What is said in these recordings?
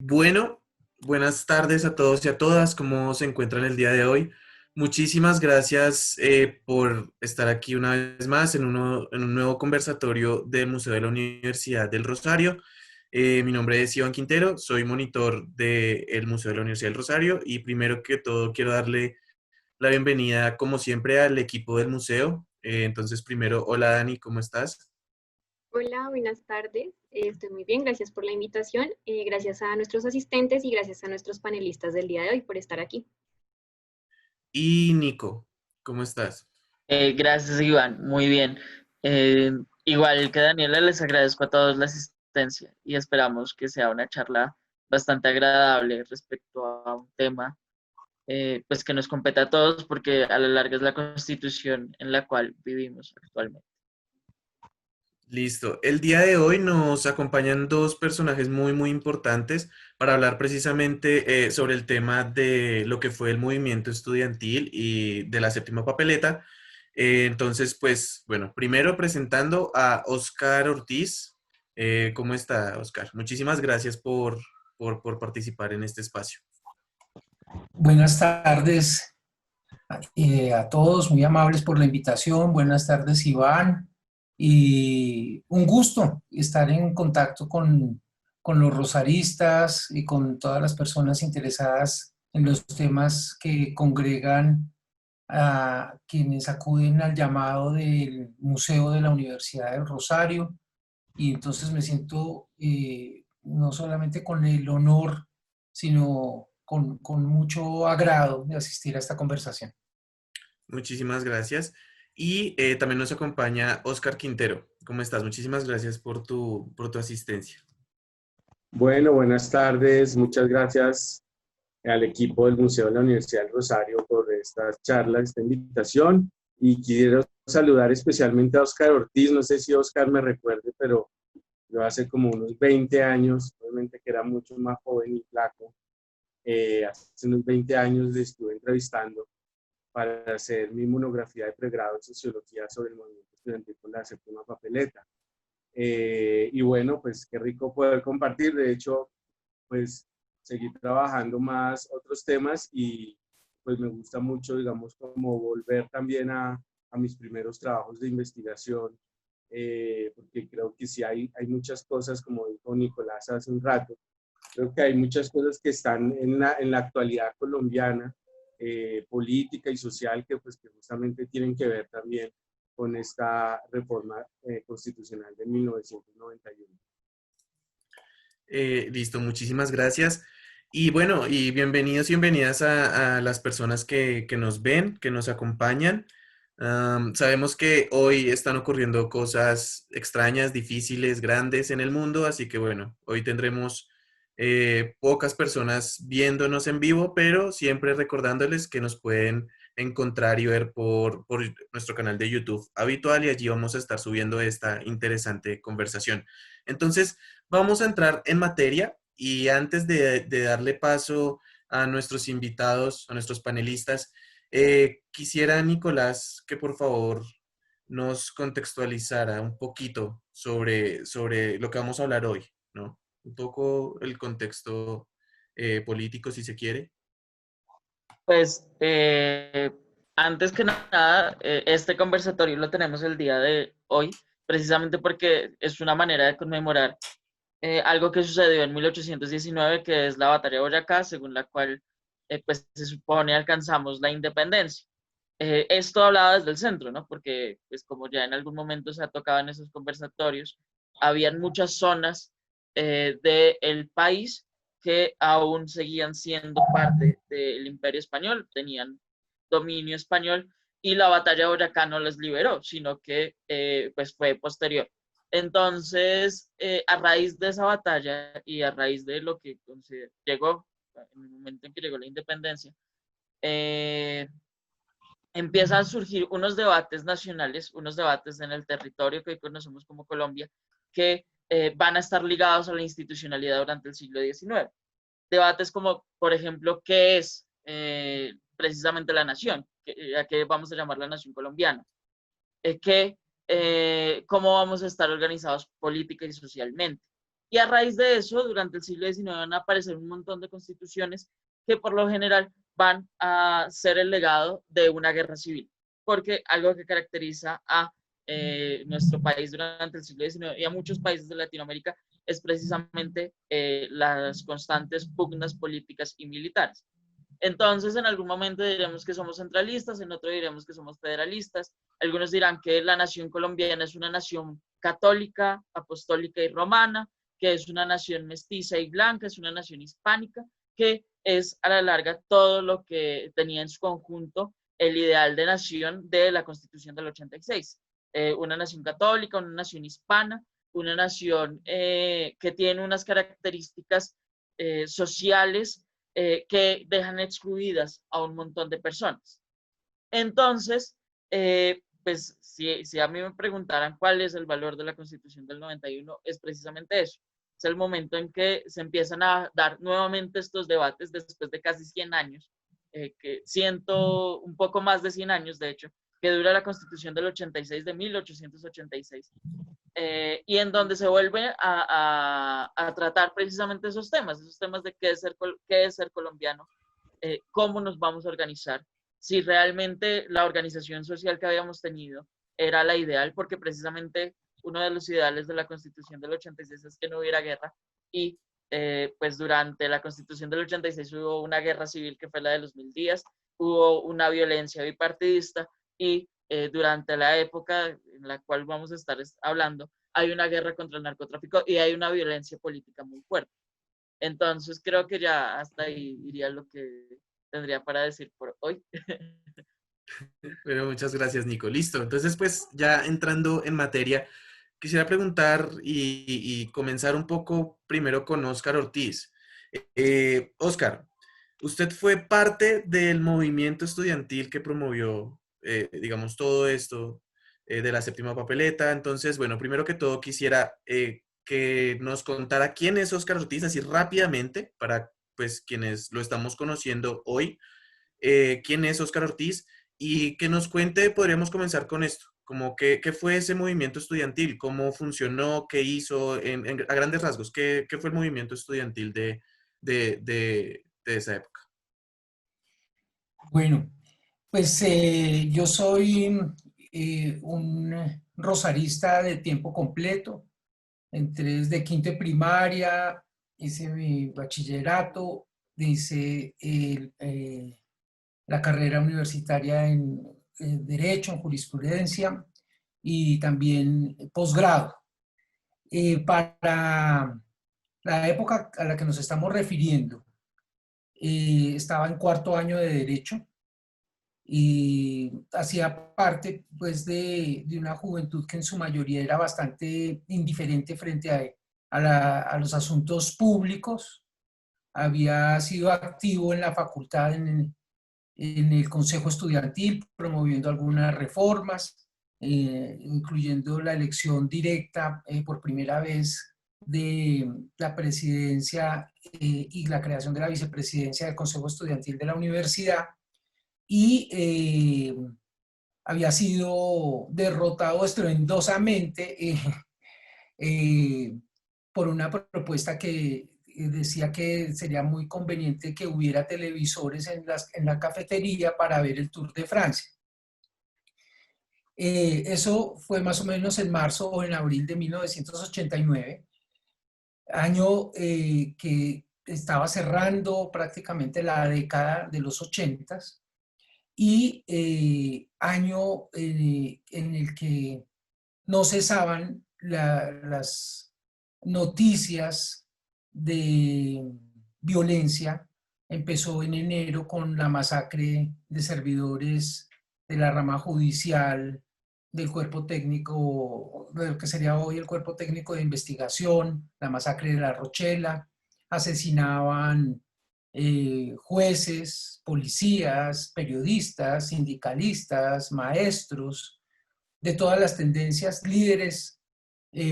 Bueno, buenas tardes a todos y a todas. ¿Cómo se encuentran el día de hoy? Muchísimas gracias por estar aquí una vez más en un nuevo conversatorio del Museo de la Universidad del Rosario. Mi nombre es Iván Quintero, soy monitor del Museo de la Universidad del Rosario y primero que todo quiero darle la bienvenida, como siempre, al equipo del museo. Entonces, primero, hola Dani, ¿cómo estás? Hola, buenas tardes. Estoy muy bien, gracias por la invitación. Gracias a nuestros asistentes y gracias a nuestros panelistas del día de hoy por estar aquí. Y Nico, ¿cómo estás? Gracias, Iván. Muy bien. Eh, Igual que Daniela, les agradezco a todos la asistencia y esperamos que sea una charla bastante agradable respecto a un tema pues que nos compete a todos porque a la larga es la constitución en la cual vivimos actualmente. Listo. El día de hoy nos acompañan dos personajes muy importantes para hablar precisamente sobre el tema de lo que fue el movimiento estudiantil y de la séptima papeleta. Entonces, pues, bueno, primero presentando a Oscar Ortiz. ¿Cómo está, Oscar? Muchísimas gracias por participar en este espacio. Buenas tardes a todos, muy amables por la invitación. Buenas tardes, Iván. Y un gusto estar en contacto con los rosaristas y con todas las personas interesadas en los temas que congregan a quienes acuden al llamado del Museo de la Universidad del Rosario. Y entonces me siento no solamente con el honor, sino con mucho agrado de asistir a esta conversación. Muchísimas gracias. Y también nos acompaña Oscar Quintero. ¿Cómo estás? Muchísimas gracias por tu asistencia. Bueno, buenas tardes. Muchas gracias al equipo del Museo de la Universidad del Rosario por esta charla, esta invitación. Y quiero saludar especialmente a Oscar Ortiz. No sé si Oscar me recuerde, pero yo hace como unos 20 años, obviamente que era mucho más joven y flaco, hace unos 20 años le estuve entrevistando para hacer mi monografía de pregrado en Sociología sobre el movimiento estudiantil con la séptima papeleta. Y bueno, pues qué rico poder compartir. De hecho, pues seguir trabajando más otros temas y pues me gusta mucho, digamos, como volver también a mis primeros trabajos de investigación, porque creo que sí hay muchas cosas, como dijo Nicolás hace un rato, creo que hay muchas cosas que están en la actualidad colombiana, política y social, que pues que justamente tienen que ver también con esta reforma constitucional de 1991. Listo, muchísimas gracias. Y bueno, y bienvenidos y bienvenidas a las personas que nos ven, que nos acompañan. Sabemos que hoy están ocurriendo cosas extrañas, difíciles, grandes en el mundo, así que bueno, hoy tendremos pocas personas viéndonos en vivo, pero siempre recordándoles que nos pueden encontrar y ver por nuestro canal de YouTube habitual y allí vamos a estar subiendo esta interesante conversación. Entonces, vamos a entrar en materia y antes de darle paso a nuestros invitados, a nuestros panelistas, quisiera, Nicolás, que por favor nos contextualizara un poquito sobre lo que vamos a hablar hoy, ¿no? Un poco el contexto político, si se quiere. Pues antes que nada, este conversatorio lo tenemos el día de hoy, precisamente porque es una manera de conmemorar algo que sucedió en 1819, que es la batalla de Boyacá, según la cual pues se supone alcanzamos la independencia. Esto hablaba desde el centro, ¿no? Porque pues como ya en algún momento se ha tocado en esos conversatorios, habían muchas zonas del país que aún seguían siendo parte del Imperio Español, tenían dominio español y la batalla de Boyacá no les liberó, sino que pues fue posterior. Entonces, a raíz de esa batalla y a raíz de lo que llegó, en el momento en que llegó la independencia, eh, empiezan a surgir unos debates nacionales, unos debates en el territorio que hoy conocemos como Colombia, que van a estar ligados a la institucionalidad durante el siglo XIX. Debates como, por ejemplo, ¿qué es precisamente la nación? ¿A qué vamos a llamar la nación colombiana? ¿Cómo vamos a estar organizados política y socialmente? Y a raíz de eso, durante el siglo XIX van a aparecer un montón de constituciones que por lo general van a ser el legado de una guerra civil, porque algo que caracteriza a nuestro país durante el siglo XIX y a muchos países de Latinoamérica es precisamente las constantes pugnas políticas y militares. Entonces, en algún momento diremos que somos centralistas, en otro diremos que somos federalistas. Algunos dirán que la nación colombiana es una nación católica, apostólica y romana, que es una nación mestiza y blanca, es una nación hispánica, que es a la larga todo lo que tenía en su conjunto el ideal de nación de la Constitución del 86. Una nación católica, una nación hispana, una nación que tiene unas características sociales que dejan excluidas a un montón de personas. Entonces, pues si a mí me preguntaran cuál es el valor de la Constitución del 91, es precisamente eso. Es el momento en que se empiezan a dar nuevamente estos debates después de casi 100 años, un poco más de 100 años, de hecho, que dura la Constitución del 86, de 1886. Y en donde se vuelve a tratar precisamente esos temas de qué es ser colombiano, cómo nos vamos a organizar, si realmente la organización social que habíamos tenido era la ideal, porque precisamente uno de los ideales de la Constitución del 86 es que no hubiera guerra, y pues durante la Constitución del 86 hubo una guerra civil que fue la de los 1000 días, hubo una violencia bipartidista, y durante la época en la cual vamos a estar hablando, hay una guerra contra el narcotráfico y hay una violencia política muy fuerte. Entonces creo que ya hasta ahí iría lo que tendría para decir por hoy. Bueno, muchas gracias, Nico. Listo. Entonces, pues ya entrando en materia, quisiera preguntar y comenzar un poco primero con Óscar Ortiz. Óscar, usted fue parte del movimiento estudiantil que promovió, digamos, todo esto de la séptima papeleta. Entonces, bueno, primero que todo quisiera que nos contara quién es Óscar Ortiz, así rápidamente, para pues quienes lo estamos conociendo hoy, quién es Óscar Ortiz y que nos cuente, podríamos comenzar con esto, como qué fue ese movimiento estudiantil, cómo funcionó, qué hizo, a grandes rasgos, qué fue el movimiento estudiantil de esa época. Bueno, pues yo soy un rosarista de tiempo completo. Entré desde quinto de primaria, hice mi bachillerato, hice la carrera universitaria en Derecho, en Jurisprudencia y también posgrado. Para la época a la que nos estamos refiriendo, estaba en cuarto año de Derecho y hacía parte pues de una juventud que en su mayoría era bastante indiferente frente a los asuntos públicos. Había sido activo en la facultad, en el Consejo Estudiantil, promoviendo algunas reformas, incluyendo la elección directa por primera vez de la presidencia y la creación de la vicepresidencia del Consejo Estudiantil de la universidad, y había sido derrotado estruendosamente por una propuesta que decía que sería muy conveniente que hubiera televisores en la cafetería para ver el Tour de Francia. Eso fue más o menos en marzo o en abril de 1989, año que estaba cerrando prácticamente la década de los 80s, y año en el que no cesaban las noticias de violencia. Empezó en enero con la masacre de servidores de la rama judicial, del cuerpo técnico, de lo que sería hoy el cuerpo técnico de investigación, la masacre de La Rochela. Asesinaban jueces, policías, periodistas, sindicalistas, maestros, de todas las tendencias, líderes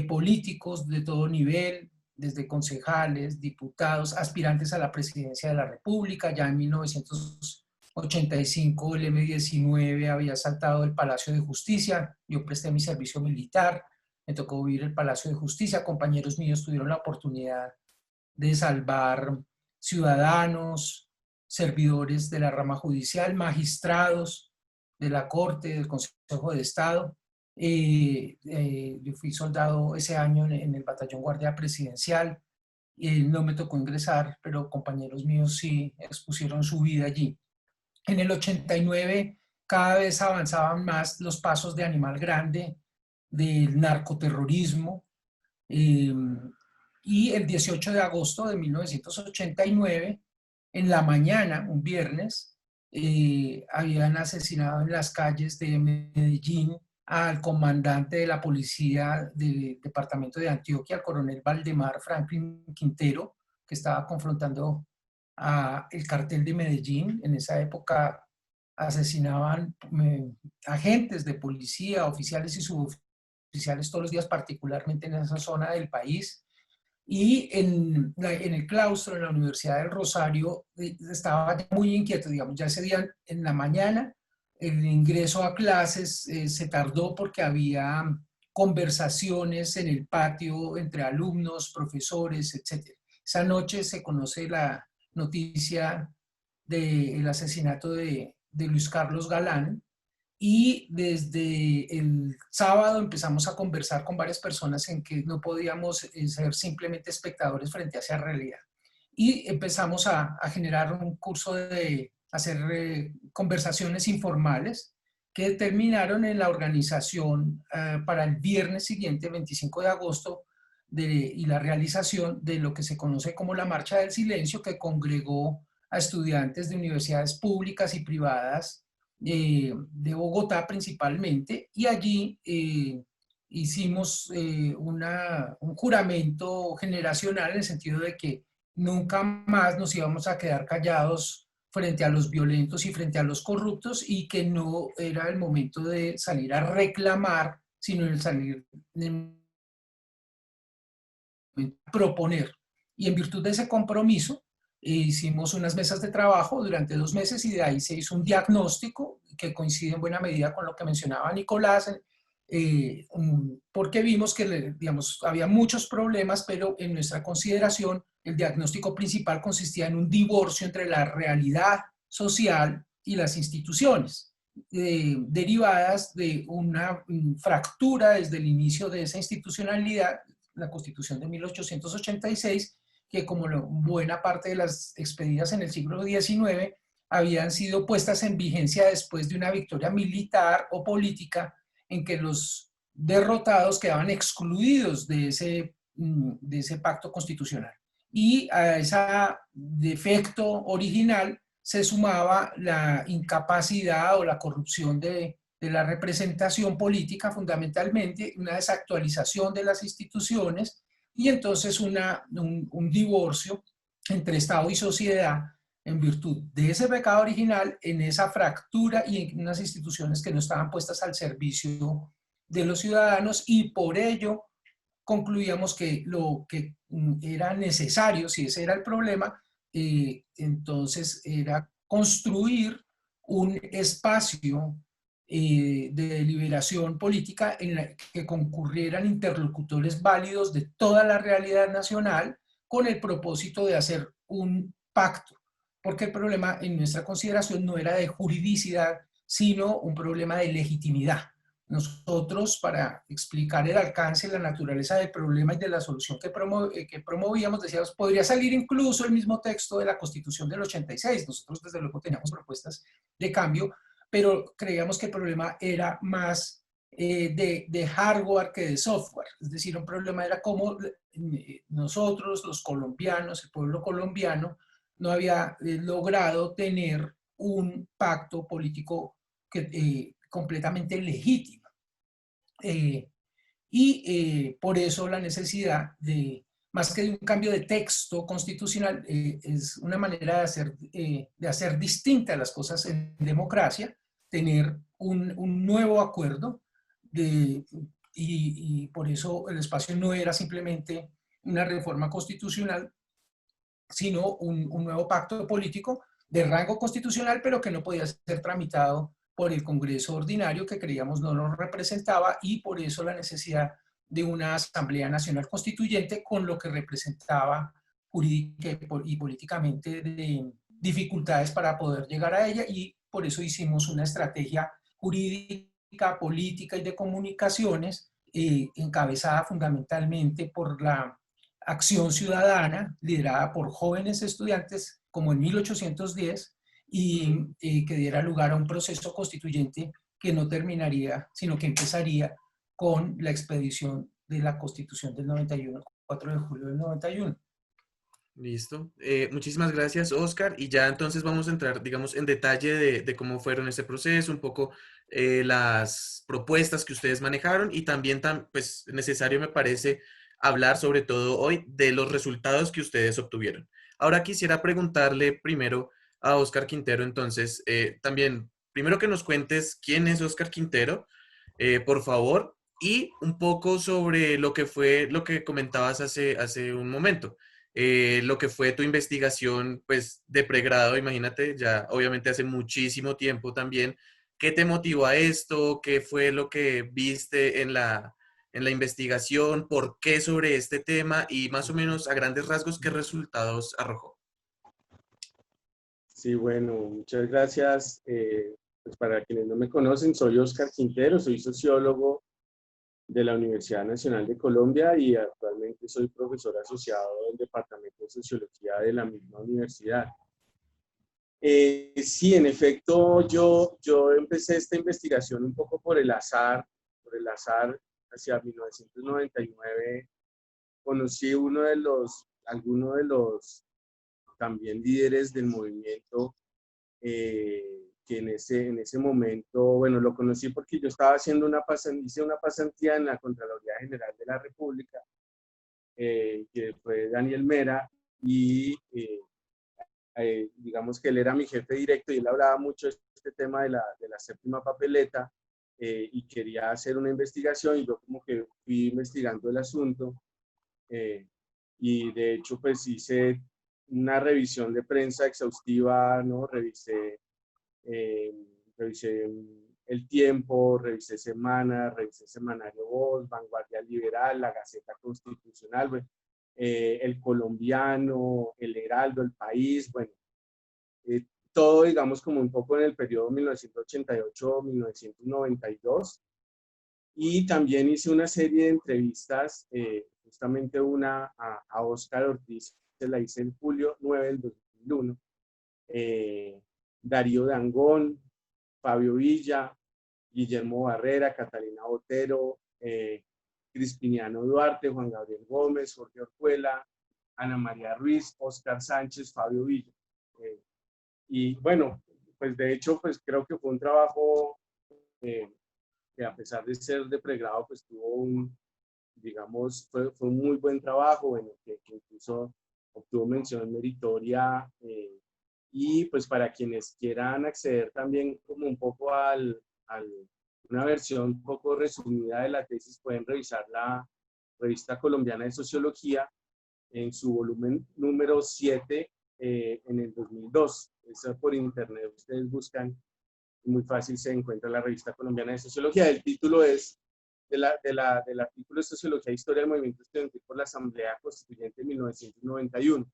políticos de todo nivel, desde concejales, diputados, aspirantes a la presidencia de la República. Ya en 1985 el M-19 había saltado del Palacio de Justicia, yo presté mi servicio militar, me tocó vivir el Palacio de Justicia, compañeros míos tuvieron la oportunidad de salvar ciudadanos, servidores de la rama judicial, magistrados de la Corte, del Consejo de Estado. Yo fui soldado ese año en el Batallón Guardia Presidencial. No me tocó ingresar, pero compañeros míos sí expusieron su vida allí. En el 89 cada vez avanzaban más los pasos de Animal Grande, del narcoterrorismo, y el 18 de agosto de 1989, en la mañana, un viernes, habían asesinado en las calles de Medellín al comandante de la policía del departamento de Antioquia, al coronel Valdemar Franklin Quintero, que estaba confrontando el cartel de Medellín. En esa época asesinaban agentes de policía, oficiales y suboficiales todos los días, particularmente en esa zona del país. Y en el claustro, en la Universidad del Rosario, estaba muy inquieto, digamos, ya ese día en la mañana, el ingreso a clases se tardó porque había conversaciones en el patio entre alumnos, profesores, etc. Esa noche se conoce la noticia del asesinato de Luis Carlos Galán, y desde el sábado empezamos a conversar con varias personas en que no podíamos ser simplemente espectadores frente a esa realidad. Y empezamos a generar un curso de hacer conversaciones informales que terminaron en la organización para el viernes siguiente, 25 de agosto, y la realización de lo que se conoce como la Marcha del Silencio, que congregó a estudiantes de universidades públicas y privadas de Bogotá principalmente, y allí hicimos un juramento generacional en el sentido de que nunca más nos íbamos a quedar callados frente a los violentos y frente a los corruptos, y que no era el momento de salir a reclamar, sino el salir a proponer. Y en virtud de ese compromiso, hicimos unas mesas de trabajo durante 2 meses, y de ahí se hizo un diagnóstico que coincide en buena medida con lo que mencionaba Nicolás, porque vimos que, digamos, había muchos problemas, pero en nuestra consideración el diagnóstico principal consistía en un divorcio entre la realidad social y las instituciones, derivadas de una fractura desde el inicio de esa institucionalidad, la Constitución de 1886, que como buena parte de las expedidas en el siglo XIX habían sido puestas en vigencia después de una victoria militar o política en que los derrotados quedaban excluidos de ese pacto constitucional. Y a ese defecto original se sumaba la incapacidad o la corrupción de la representación política, fundamentalmente, una desactualización de las instituciones, y entonces un divorcio entre Estado y sociedad en virtud de ese pecado original, en esa fractura y en unas instituciones que no estaban puestas al servicio de los ciudadanos, y por ello concluíamos que lo que era necesario, si ese era el problema, entonces era construir un espacio de deliberación política en la que concurrieran interlocutores válidos de toda la realidad nacional, con el propósito de hacer un pacto, porque el problema en nuestra consideración no era de juridicidad, sino un problema de legitimidad. Nosotros, para explicar el alcance y la naturaleza del problema y de la solución que promovíamos, decíamos, podría salir incluso el mismo texto de la Constitución del 86. Nosotros, desde luego, teníamos propuestas de cambio, pero creíamos que el problema era más de hardware que de software. Es decir, un problema era cómo nosotros, los colombianos, el pueblo colombiano, no había logrado tener un pacto político completamente legítimo. Por eso la necesidad de, más que de un cambio de texto constitucional, es una manera de hacer distintas las cosas en democracia, tener un nuevo acuerdo, y por eso el espacio no era simplemente una reforma constitucional, sino un nuevo pacto político de rango constitucional, pero que no podía ser tramitado por el Congreso ordinario, que creíamos no nos representaba, y por eso la necesidad de una Asamblea Nacional Constituyente, con lo que representaba jurídica y políticamente de dificultades para poder llegar a ella, y por eso hicimos una estrategia jurídica, política y de comunicaciones encabezada fundamentalmente por la acción ciudadana liderada por jóvenes estudiantes como en 1810 y que diera lugar a un proceso constituyente que no terminaría, sino que empezaría con la expedición de la Constitución del 91, 4 de julio del 91. Listo. Muchísimas gracias, Oscar. Y ya entonces vamos a entrar, digamos, en detalle de cómo fueron ese proceso, un poco las propuestas que ustedes manejaron y también, pues, necesario me parece hablar sobre todo hoy de los resultados que ustedes obtuvieron. Ahora quisiera preguntarle primero a Oscar Quintero, entonces, también, primero que nos cuentes quién es Oscar Quintero, por favor, y un poco sobre lo que fue lo que comentabas hace un momento, lo que fue tu investigación, pues, de pregrado, imagínate, ya obviamente hace muchísimo tiempo también. ¿Qué te motivó a esto? ¿Qué fue lo que viste en la investigación? ¿Por qué sobre este tema? Y más o menos a grandes rasgos, ¿qué resultados arrojó? Sí, bueno, muchas gracias. Pues para quienes no me conocen, soy Oscar Quintero, soy sociólogo de la Universidad Nacional de Colombia y actualmente soy profesor asociado del Departamento de Sociología de la misma universidad. Sí, en efecto, yo empecé esta investigación un poco por el azar, hacia 1999 conocí alguno de los también líderes del movimiento, que en ese momento, bueno, lo conocí porque yo estaba haciendo hice una pasantía en la Contraloría General de la República, que fue Daniel Mera, y digamos que él era mi jefe directo y él hablaba mucho de este tema de la séptima papeleta, y quería hacer una investigación y yo como que fui investigando el asunto, y de hecho pues hice una revisión de prensa exhaustiva, ¿no? Revisé El Tiempo, revisé Semana, revisé Semanario Voz, Vanguardia Liberal, La Gaceta Constitucional, bueno, El Colombiano, El Heraldo, El País, bueno, todo, digamos, como un poco en el periodo 1988-1992. Y también hice una serie de entrevistas, justamente una a Óscar Ortiz, que la hice en julio 9 del 2001, Darío Dangond, Fabio Villa, Guillermo Barrera, Catalina Botero, Crispiniano Duarte, Juan Gabriel Gómez, Jorge Orjuela, Ana María Ruiz, Óscar Sánchez, Fabio Villa. Y bueno, pues de hecho, pues creo que fue un trabajo que a pesar de ser de pregrado, pues tuvo digamos, fue un muy buen trabajo, bueno, que incluso obtuvo mención meritoria, y pues para quienes quieran acceder también como un poco una versión un poco resumida de la tesis, pueden revisar la Revista Colombiana de Sociología en su volumen número 7, en el 2002. Eso por internet, ustedes buscan, muy fácil se encuentra la Revista Colombiana de Sociología. El título es del artículo de Sociología e Historia del Movimiento Estudiantil por la Asamblea Constituyente de 1991.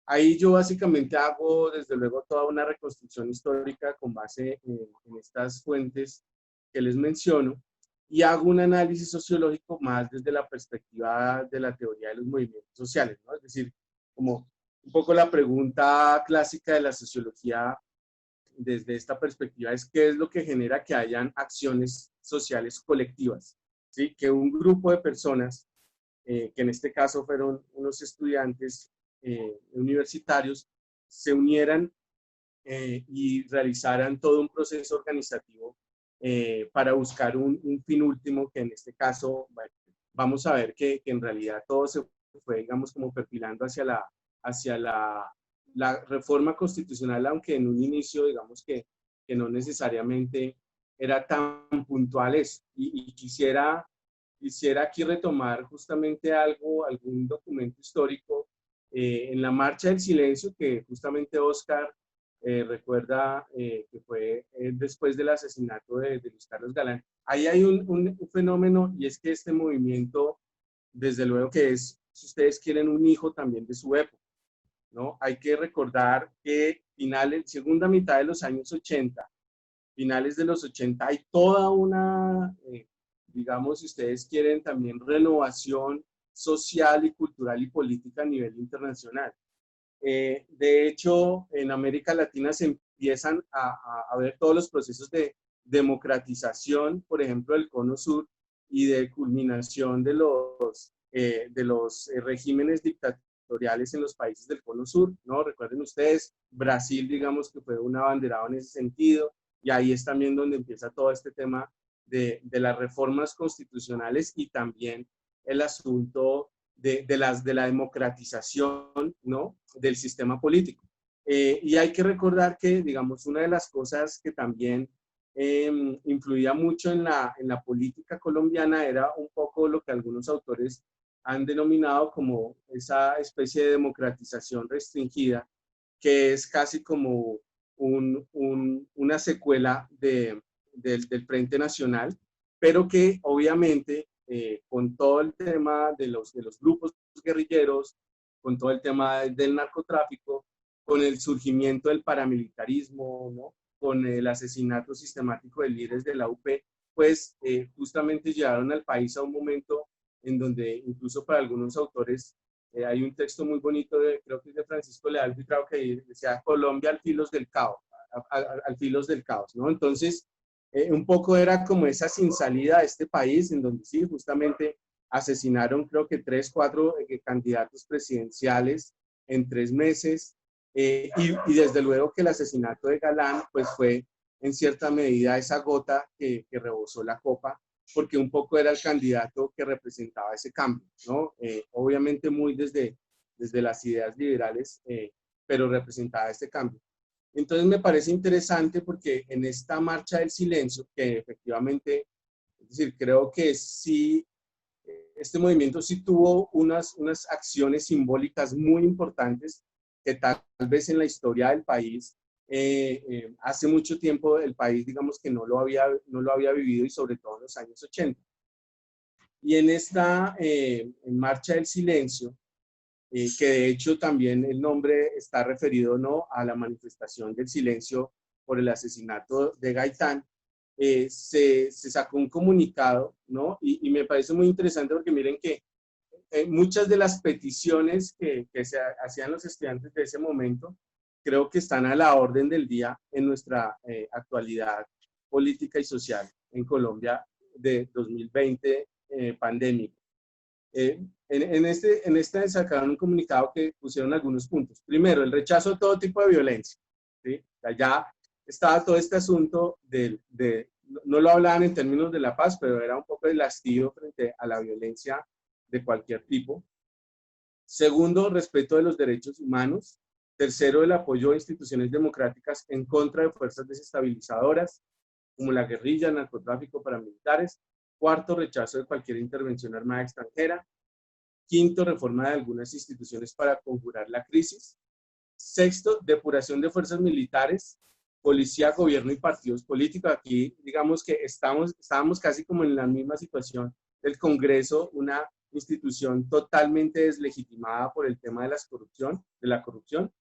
Ahí yo básicamente hago, desde luego, toda una reconstrucción histórica con base en estas fuentes que les menciono, y hago un análisis sociológico más desde la perspectiva de la teoría de los movimientos sociales, ¿no? Es decir, como un poco la pregunta clásica de la sociología desde esta perspectiva es qué es lo que genera que hayan acciones sociales colectivas, ¿sí? Que un grupo de personas, que en este caso fueron unos estudiantes universitarios, se unieran, y realizaran todo un proceso organizativo, para buscar un fin último, que en este caso, bueno, vamos a ver que en realidad todo se fue, digamos, como perfilando hacia la reforma constitucional, aunque en un inicio, digamos que no necesariamente era tan puntual eso. Y quisiera aquí retomar justamente algún documento histórico, en la Marcha del Silencio, que justamente Óscar recuerda que fue después del asesinato de Luis Carlos Galán. Ahí hay un fenómeno, y es que este movimiento, desde luego que es, si ustedes quieren, un hijo también de su época, ¿no? Hay que recordar que segunda mitad de los años 80, finales de los 80, hay toda una, digamos, si ustedes quieren, también renovación social y cultural y política a nivel internacional. De hecho, en América Latina se empiezan a ver todos los procesos de democratización, por ejemplo, del Cono Sur y de culminación de los regímenes dictatoriales en los países del Cono Sur, ¿no? Recuerden ustedes, Brasil, digamos que fue un abanderado en ese sentido, y ahí es también donde empieza todo este tema de las reformas constitucionales y también el asunto de la democratización, ¿no?, del sistema político. Y hay que recordar que, digamos, una de las cosas que también influía mucho en la política colombiana era un poco lo que algunos autores han denominado como esa especie de democratización restringida, que es casi como una secuela del Frente Nacional, pero que obviamente con todo el tema de los grupos guerrilleros, con todo el tema del narcotráfico, con el surgimiento del paramilitarismo, ¿no?, con el asesinato sistemático de líderes de la UP, pues justamente llevaron al país a un momento en donde incluso para algunos autores hay un texto muy bonito, creo que es de Francisco Leal Buitrago, que decía Colombia al filos del caos, al filos del caos, ¿no? Entonces, un poco era como esa sin salida a este país, en donde sí, justamente asesinaron creo que 3, 4 candidatos presidenciales en 3 meses, y desde luego que el asesinato de Galán pues fue en cierta medida esa gota que rebosó la copa, porque un poco era el candidato que representaba ese cambio, ¿no? Obviamente muy desde las ideas liberales, pero representaba este cambio. Entonces me parece interesante porque en esta marcha del silencio, que efectivamente, es decir, creo que sí, este movimiento sí tuvo unas acciones simbólicas muy importantes que tal vez en la historia del país, hace mucho tiempo el país, digamos que no lo había vivido, y sobre todo en los años 80. Y en esta en marcha del silencio, que de hecho también el nombre está referido, ¿no?, a la manifestación del silencio por el asesinato de Gaitán, se sacó un comunicado, ¿no? Y me parece muy interesante porque miren que muchas de las peticiones que se hacían los estudiantes de ese momento, creo que están a la orden del día en nuestra actualidad política y social en Colombia de 2020 pandémico. En este sacaron un comunicado que pusieron algunos puntos. Primero, el rechazo a todo tipo de violencia, ¿sí? Ya estaba todo este asunto no lo hablaban en términos de la paz, pero era un poco el hastío frente a la violencia de cualquier tipo. Segundo, respeto de los derechos humanos. Tercero, el apoyo a instituciones democráticas en contra de fuerzas desestabilizadoras, como la guerrilla, narcotráfico, paramilitares. Cuarto, rechazo de cualquier intervención armada extranjera. Quinto, reforma de algunas instituciones para conjurar la crisis. Sexto, depuración de fuerzas militares, policía, gobierno y partidos políticos. Aquí, digamos que estábamos casi como en la misma situación del Congreso, una institución totalmente deslegitimada por el tema de la corrupción.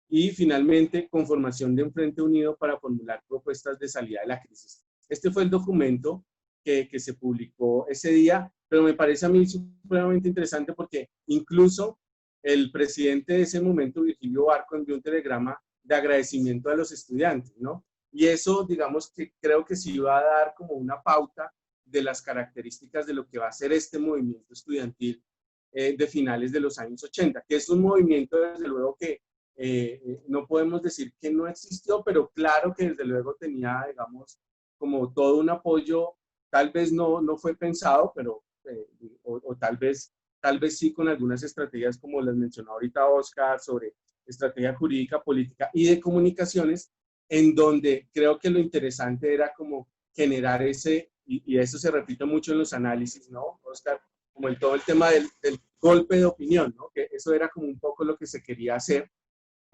Y finalmente, conformación de un frente unido para formular propuestas de salida de la crisis. Este fue el documento que se publicó ese día, pero me parece a mí supremamente interesante porque incluso el presidente de ese momento, Virgilio Barco, envió un telegrama de agradecimiento a los estudiantes, ¿no? Y eso, digamos que creo que sí va a dar como una pauta de las características de lo que va a ser este movimiento estudiantil de finales de los años 80, que es un movimiento, desde luego, que no podemos decir que no existió, pero claro que desde luego tenía, digamos, como todo un apoyo. Tal vez no fue pensado, pero o tal vez sí con algunas estrategias como las mencionó ahorita Oscar, sobre estrategia jurídica, política y de comunicaciones, en donde creo que lo interesante era como generar y eso se repite mucho en los análisis, ¿no, Oscar? Como en todo el tema del golpe de opinión, ¿no? Que eso era como un poco lo que se quería hacer,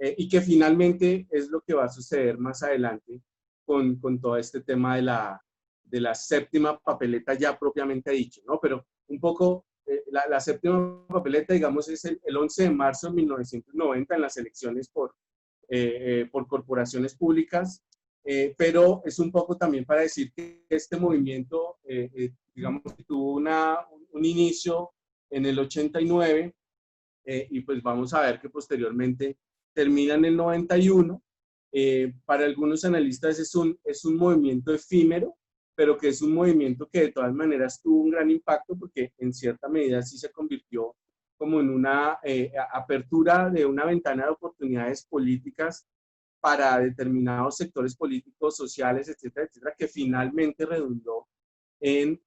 y que finalmente es lo que va a suceder más adelante con todo este tema de la séptima papeleta ya propiamente dicho, ¿no? Pero un poco la séptima papeleta, digamos, es el 11 de marzo de 1990 en las elecciones por corporaciones públicas, pero es un poco también para decir que este movimiento, digamos, que tuvo un inicio en el 89, y pues vamos a ver que posteriormente termina en el 91. Para algunos analistas es un movimiento efímero, pero que es un movimiento que de todas maneras tuvo un gran impacto porque en cierta medida sí se convirtió como en una apertura de una ventana de oportunidades políticas para determinados sectores políticos, sociales, etcétera, etcétera, que finalmente redundó en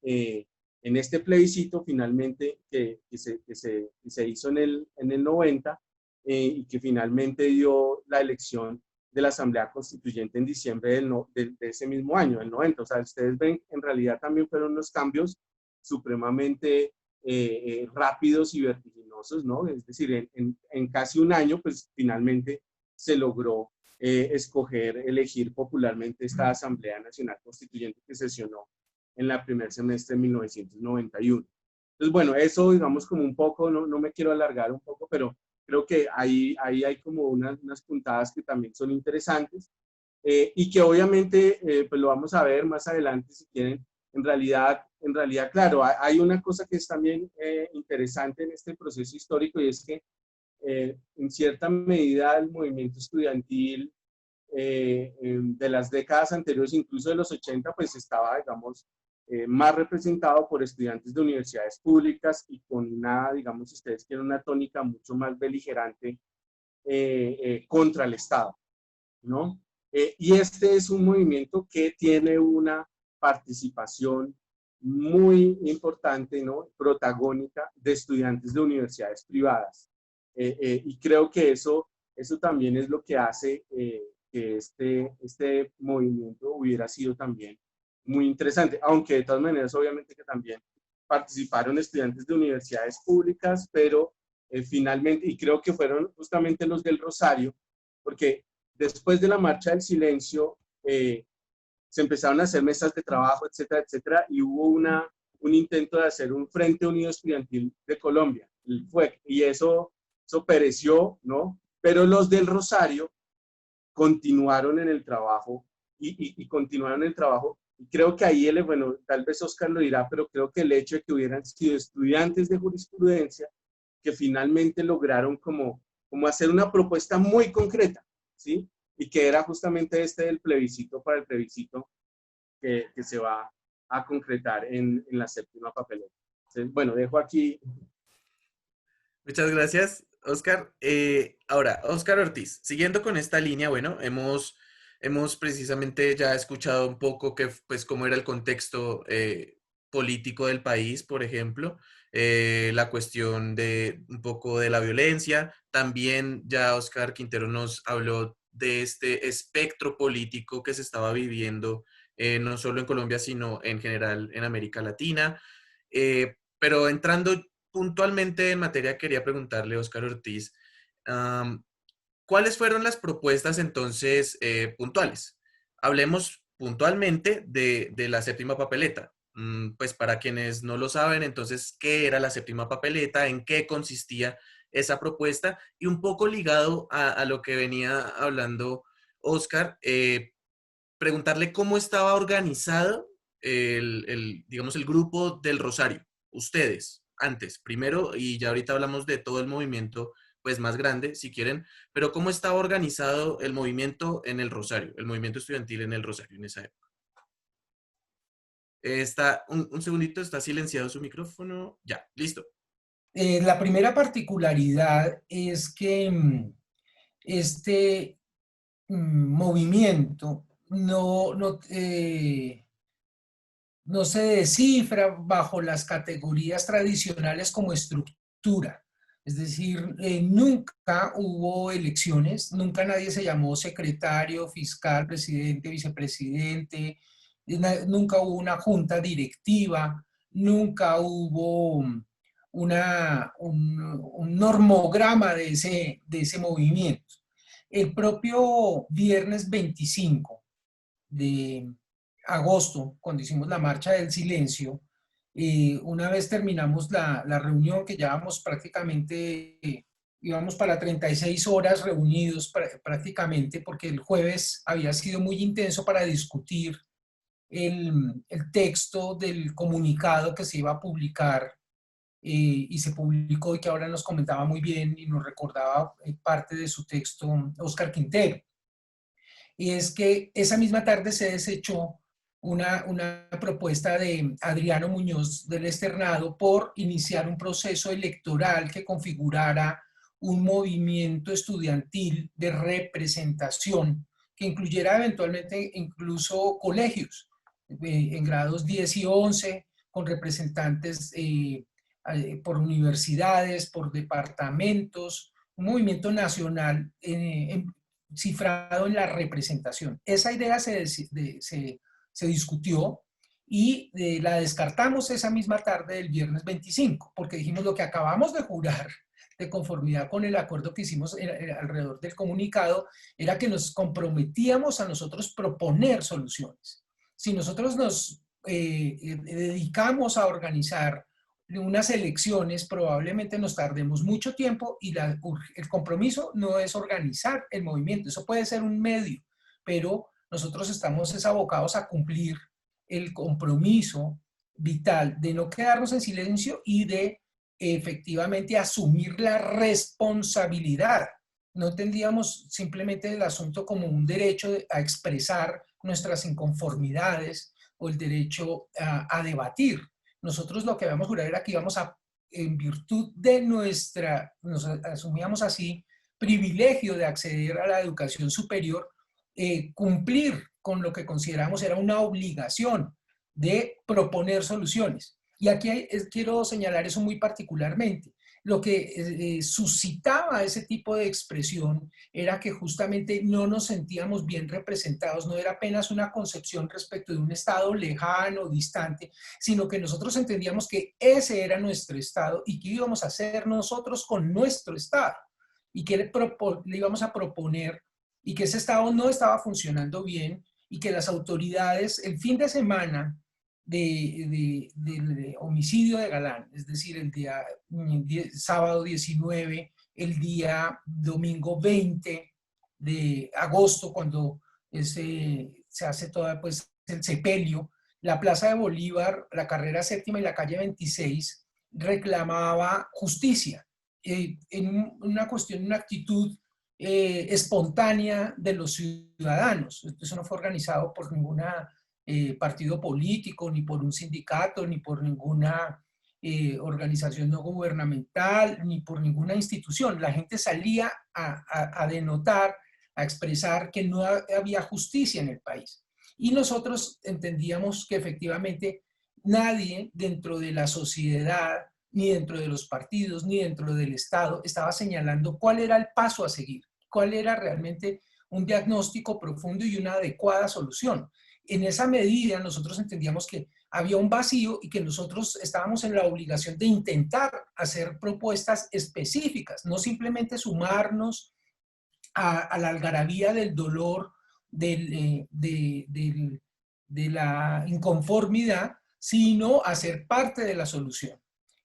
este plebiscito finalmente que se hizo en el 90, y que finalmente dio la elección de la Asamblea Constituyente en diciembre de ese mismo año, el 90. O sea, ustedes ven, en realidad también fueron unos cambios supremamente rápidos y vertiginosos, ¿no? Es decir, en casi un año, pues finalmente se logró elegir popularmente esta Asamblea Nacional Constituyente que sesionó en la primer semestre de 1991. Entonces, bueno, eso digamos como un poco, no me quiero alargar un poco, pero creo que ahí hay como unas puntadas que también son interesantes, y que obviamente pues lo vamos a ver más adelante si quieren. En realidad, claro, hay una cosa que es también interesante en este proceso histórico, y es que en cierta medida el movimiento estudiantil de las décadas anteriores, incluso de los 80, pues estaba, digamos, más representado por estudiantes de universidades públicas y con una, digamos, si ustedes quieren, una tónica mucho más beligerante contra el Estado, ¿no? Y este es un movimiento que tiene una participación muy importante, ¿no? Protagónica de estudiantes de universidades privadas. Y creo que eso también es lo que hace que este movimiento hubiera sido también muy interesante, aunque de todas maneras obviamente que también participaron estudiantes de universidades públicas, pero finalmente, y creo que fueron justamente los del Rosario, porque después de la Marcha del Silencio se empezaron a hacer mesas de trabajo, etcétera, etcétera, y hubo un intento de hacer un Frente Unido Estudiantil de Colombia, el FUEC, y eso pereció, ¿no? Pero los del Rosario continuaron en el trabajo y continuaron el trabajo. Y creo que ahí, bueno, tal vez Oscar lo dirá, pero creo que el hecho de que hubieran sido estudiantes de jurisprudencia que finalmente lograron como hacer una propuesta muy concreta, ¿sí? Y que era justamente del plebiscito para el plebiscito que se va a concretar en la séptima papeleta. Entonces, bueno, dejo aquí. Muchas gracias, Oscar. Ahora, Oscar Ortiz, siguiendo con esta línea, bueno, hemos precisamente ya escuchado un poco pues, cómo era el contexto político del país, por ejemplo, la cuestión de un poco de la violencia. También ya Oscar Quintero nos habló de este espectro político que se estaba viviendo, no solo en Colombia, sino en general en América Latina. Pero entrando puntualmente en materia, quería preguntarle, Oscar Ortiz, ¿cuáles fueron las propuestas entonces puntuales? Hablemos puntualmente de la séptima papeleta. Pues para quienes no lo saben, entonces, ¿qué era la séptima papeleta? ¿En qué consistía esa propuesta? Y un poco ligado a lo que venía hablando Oscar, preguntarle cómo estaba organizado digamos, el grupo del Rosario, ustedes, antes, primero, y ya ahorita hablamos de todo el movimiento, pues más grande, si quieren, pero cómo estaba organizado el movimiento en el Rosario, el movimiento estudiantil en el Rosario en esa época. Un segundito, está silenciado su micrófono. Ya, listo. La primera particularidad es que este movimiento no se descifra bajo las categorías tradicionales como estructura. Es decir, nunca hubo elecciones, nunca nadie se llamó secretario, fiscal, presidente, vicepresidente, nunca hubo una junta directiva, nunca hubo un normograma de ese movimiento. El propio viernes 25 de agosto, cuando hicimos la Marcha del Silencio, una vez terminamos la reunión, que llevábamos prácticamente, íbamos para 36 horas reunidos prácticamente, porque el jueves había sido muy intenso para discutir el texto del comunicado que se iba a publicar, y se publicó, y que ahora nos comentaba muy bien y nos recordaba parte de su texto Óscar Quintero. Y es que esa misma tarde se desechó una propuesta de Adriano Muñoz del Externado por iniciar un proceso electoral que configurara un movimiento estudiantil de representación que incluyera eventualmente incluso colegios en grados 10 y 11, con representantes por universidades, por departamentos, un movimiento nacional cifrado en la representación. Esa idea se discutió y la descartamos esa misma tarde del viernes 25, porque dijimos lo que acabamos de jurar de conformidad con el acuerdo que hicimos alrededor del comunicado, era que nos comprometíamos a nosotros proponer soluciones. Si nosotros nos dedicamos a organizar unas elecciones, probablemente nos tardemos mucho tiempo, y el compromiso no es organizar el movimiento, eso puede ser un medio, pero nosotros estamos abocados a cumplir el compromiso vital de no quedarnos en silencio y de efectivamente asumir la responsabilidad. No entendíamos simplemente el asunto como un derecho a expresar nuestras inconformidades o el derecho a debatir. Nosotros lo que habíamos jurado era que íbamos a, en virtud de nos asumíamos así, privilegio de acceder a la educación superior, cumplir con lo que consideramos era una obligación de proponer soluciones. Y aquí quiero señalar eso muy particularmente. Lo que suscitaba ese tipo de expresión era que justamente no nos sentíamos bien representados, no era apenas una concepción respecto de un estado lejano, distante, sino que nosotros entendíamos que ese era nuestro estado y que íbamos a hacer nosotros con nuestro estado, y que le íbamos a proponer, y que ese estado no estaba funcionando bien, y que las autoridades el fin de semana del homicidio de Galán, es decir, el día sábado 19, el día domingo 20 de agosto, cuando se hace toda pues, el sepelio, la Plaza de Bolívar, la carrera séptima y la calle 26 reclamaba justicia, en una cuestión, una actitud espontánea de los ciudadanos. Eso no fue organizado por ninguna partido político, ni por un sindicato, ni por ninguna organización no gubernamental, ni por ninguna institución. La gente salía a denotar, a expresar que no había justicia en el país. Y nosotros entendíamos que efectivamente nadie dentro de la sociedad, ni dentro de los partidos, ni dentro del Estado, estaba señalando cuál era el paso a seguir, cuál era realmente un diagnóstico profundo y una adecuada solución. En esa medida nosotros entendíamos que había un vacío y que nosotros estábamos en la obligación de intentar hacer propuestas específicas, no simplemente sumarnos a la algarabía del dolor, de la inconformidad, sino a ser parte de la solución.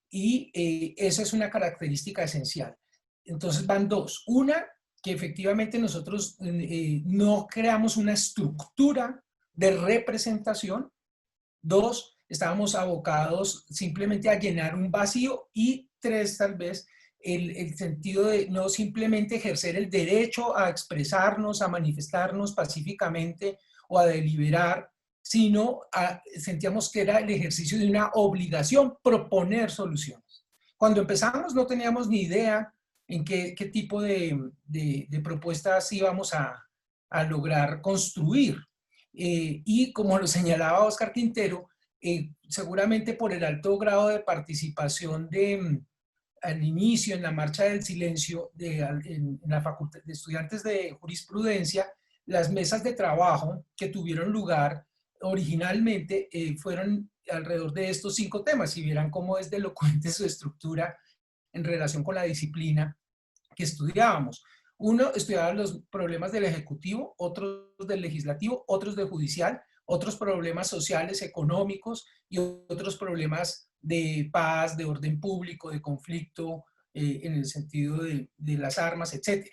Y esa es una característica esencial. Entonces van dos. Una, que efectivamente nosotros no creamos una estructura de representación. Dos, estábamos abocados simplemente a llenar un vacío. Y tres, tal vez, el sentido de no simplemente ejercer el derecho a expresarnos, a manifestarnos pacíficamente o a deliberar, sino sentíamos que era el ejercicio de una obligación proponer soluciones. Cuando empezamos no teníamos ni idea en qué tipo de propuestas íbamos a lograr construir. Y como lo señalaba Óscar Quintero, seguramente por el alto grado de participación al inicio en la Marcha del Silencio en la Facultad de Estudiantes de Jurisprudencia, las mesas de trabajo que tuvieron lugar originalmente fueron alrededor de estos 5 temas, y vieran cómo es de elocuente su estructura en relación con la disciplina que estudiábamos. Uno estudiaba los problemas del Ejecutivo, otros del Legislativo, otros del Judicial, otros problemas sociales, económicos y otros problemas de paz, de orden público, de conflicto, en el sentido de las armas, etc.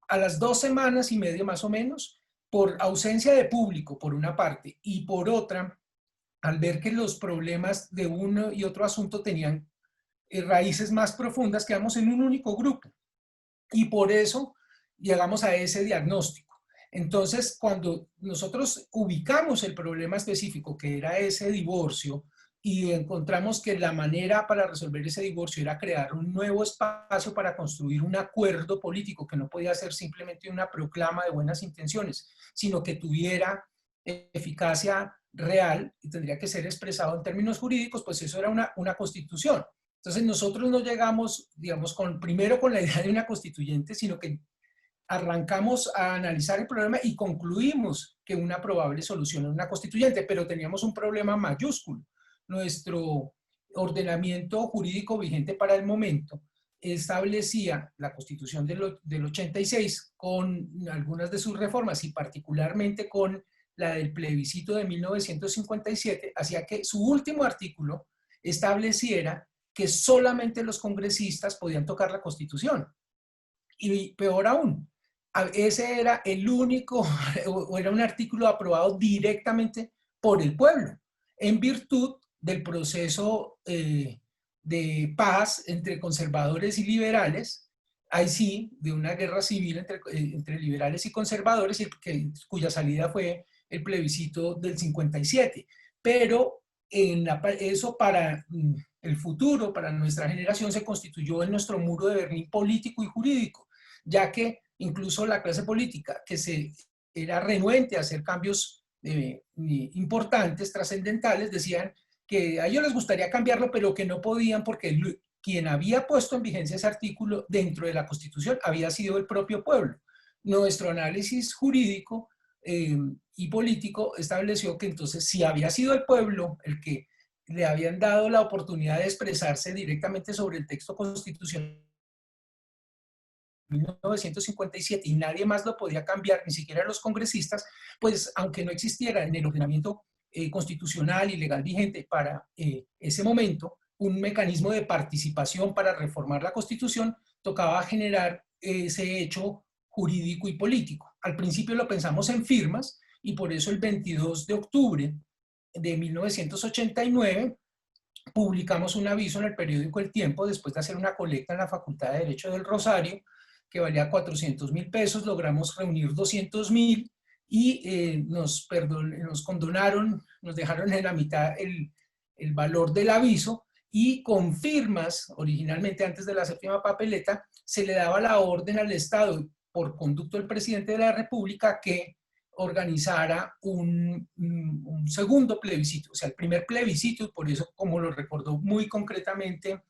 A las 2 semanas y media más o menos, por ausencia de público, por una parte, y por otra, al ver que los problemas de uno y otro asunto tenían raíces más profundas, quedamos en un único grupo. Y por eso llegamos a ese diagnóstico. Entonces, cuando nosotros ubicamos el problema específico, que era ese divorcio, y encontramos que la manera para resolver ese divorcio era crear un nuevo espacio para construir un acuerdo político que no podía ser simplemente una proclama de buenas intenciones, sino que tuviera eficacia real y tendría que ser expresado en términos jurídicos, pues eso era una constitución. Entonces nosotros no llegamos, digamos, primero con la idea de una constituyente, sino que arrancamos a analizar el problema y concluimos que una probable solución era una constituyente, pero teníamos un problema mayúsculo. Nuestro ordenamiento jurídico vigente para el momento establecía la Constitución del 86 con algunas de sus reformas y particularmente con la del plebiscito de 1957, hacía que su último artículo estableciera que solamente los congresistas podían tocar la Constitución. Y peor aún, ese era el único, o era un artículo aprobado directamente por el pueblo, en virtud del proceso de paz entre conservadores y liberales, ahí sí, de una guerra civil entre liberales y conservadores, cuya salida fue el plebiscito del 57. Pero eso para el futuro, para nuestra generación, se constituyó en nuestro muro de Berlín político y jurídico, ya que incluso la clase política, que era renuente a hacer cambios importantes, trascendentales, decían que a ellos les gustaría cambiarlo, pero que no podían porque quien había puesto en vigencia ese artículo dentro de la Constitución había sido el propio pueblo. Nuestro análisis jurídico y político estableció que entonces si había sido el pueblo el que le habían dado la oportunidad de expresarse directamente sobre el texto constitucional de 1957 y nadie más lo podía cambiar, ni siquiera los congresistas, pues aunque no existiera en el ordenamiento constitucional y legal vigente para ese momento un mecanismo de participación para reformar la Constitución, tocaba generar ese hecho jurídico y político. Al principio lo pensamos en firmas y por eso el 22 de octubre de 1989 publicamos un aviso en el periódico El Tiempo después de hacer una colecta en la Facultad de Derecho del Rosario que valía 400.000 pesos, logramos reunir 200.000 y nos condonaron, nos dejaron en la mitad el valor del aviso y con firmas, originalmente antes de la séptima papeleta, se le daba la orden al Estado por conducto del presidente de la República que organizara un segundo plebiscito, o sea, el primer plebiscito, y por eso, como lo recordó muy concretamente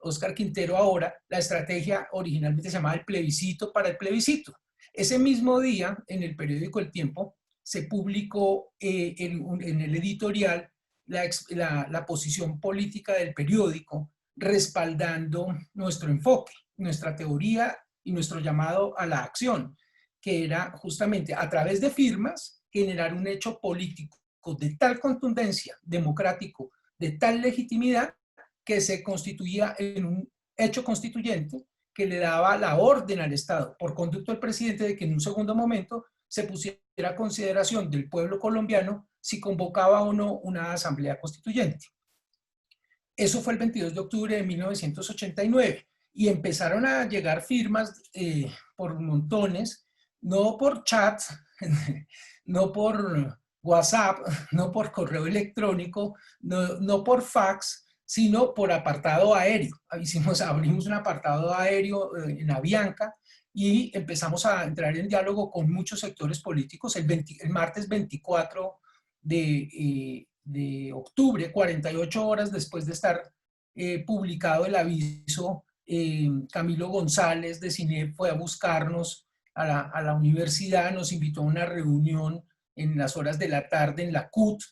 Óscar Quintero ahora, la estrategia originalmente se llamaba el plebiscito para el plebiscito. Ese mismo día, en el periódico El Tiempo, se publicó en el editorial la posición política del periódico, respaldando nuestro enfoque, nuestra teoría y nuestro llamado a la acción, que era justamente a través de firmas generar un hecho político de tal contundencia, democrático, de tal legitimidad, que se constituía en un hecho constituyente que le daba la orden al Estado, por conducto del presidente, de que en un segundo momento se pusiera a consideración del pueblo colombiano si convocaba o no una asamblea constituyente. Eso fue el 22 de octubre de 1989 y empezaron a llegar firmas por montones, no por chat, no por WhatsApp, no por correo electrónico, no por fax, sino por apartado aéreo. Abrimos un apartado aéreo en Avianca y empezamos a entrar en diálogo con muchos sectores políticos. El martes 24 de octubre, 48 horas después de estar publicado el aviso, Camilo González de CINEP fue a buscarnos a la universidad, nos invitó a una reunión en las horas de la tarde en la CUT,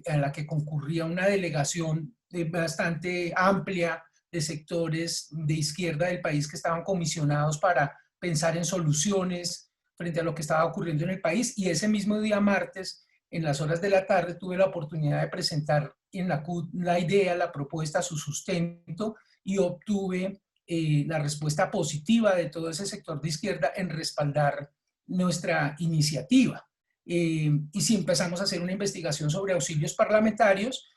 a la que concurría una delegación bastante amplia de sectores de izquierda del país que estaban comisionados para pensar en soluciones frente a lo que estaba ocurriendo en el país, y ese mismo día martes, en las horas de la tarde, tuve la oportunidad de presentar en la CUT la idea, la propuesta, su sustento, y obtuve la respuesta positiva de todo ese sector de izquierda en respaldar nuestra iniciativa. Y si empezamos a hacer una investigación sobre auxilios parlamentarios,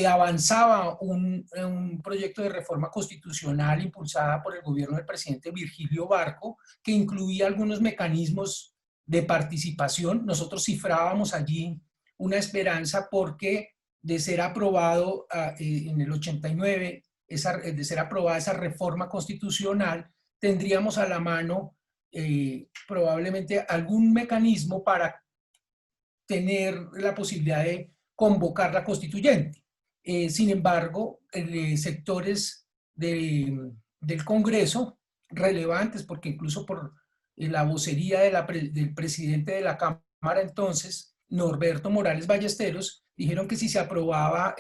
avanzaba un proyecto de reforma constitucional impulsada por el gobierno del presidente Virgilio Barco, que incluía algunos mecanismos de participación. Nosotros cifrábamos allí una esperanza porque de ser aprobado en el 89, de ser aprobada esa reforma constitucional, tendríamos a la mano probablemente algún mecanismo para tener la posibilidad de convocar la constituyente. Sin embargo, sectores del Congreso relevantes, porque incluso por la vocería del presidente de la Cámara entonces, Norberto Morales Ballesteros, dijeron que si se aprobaba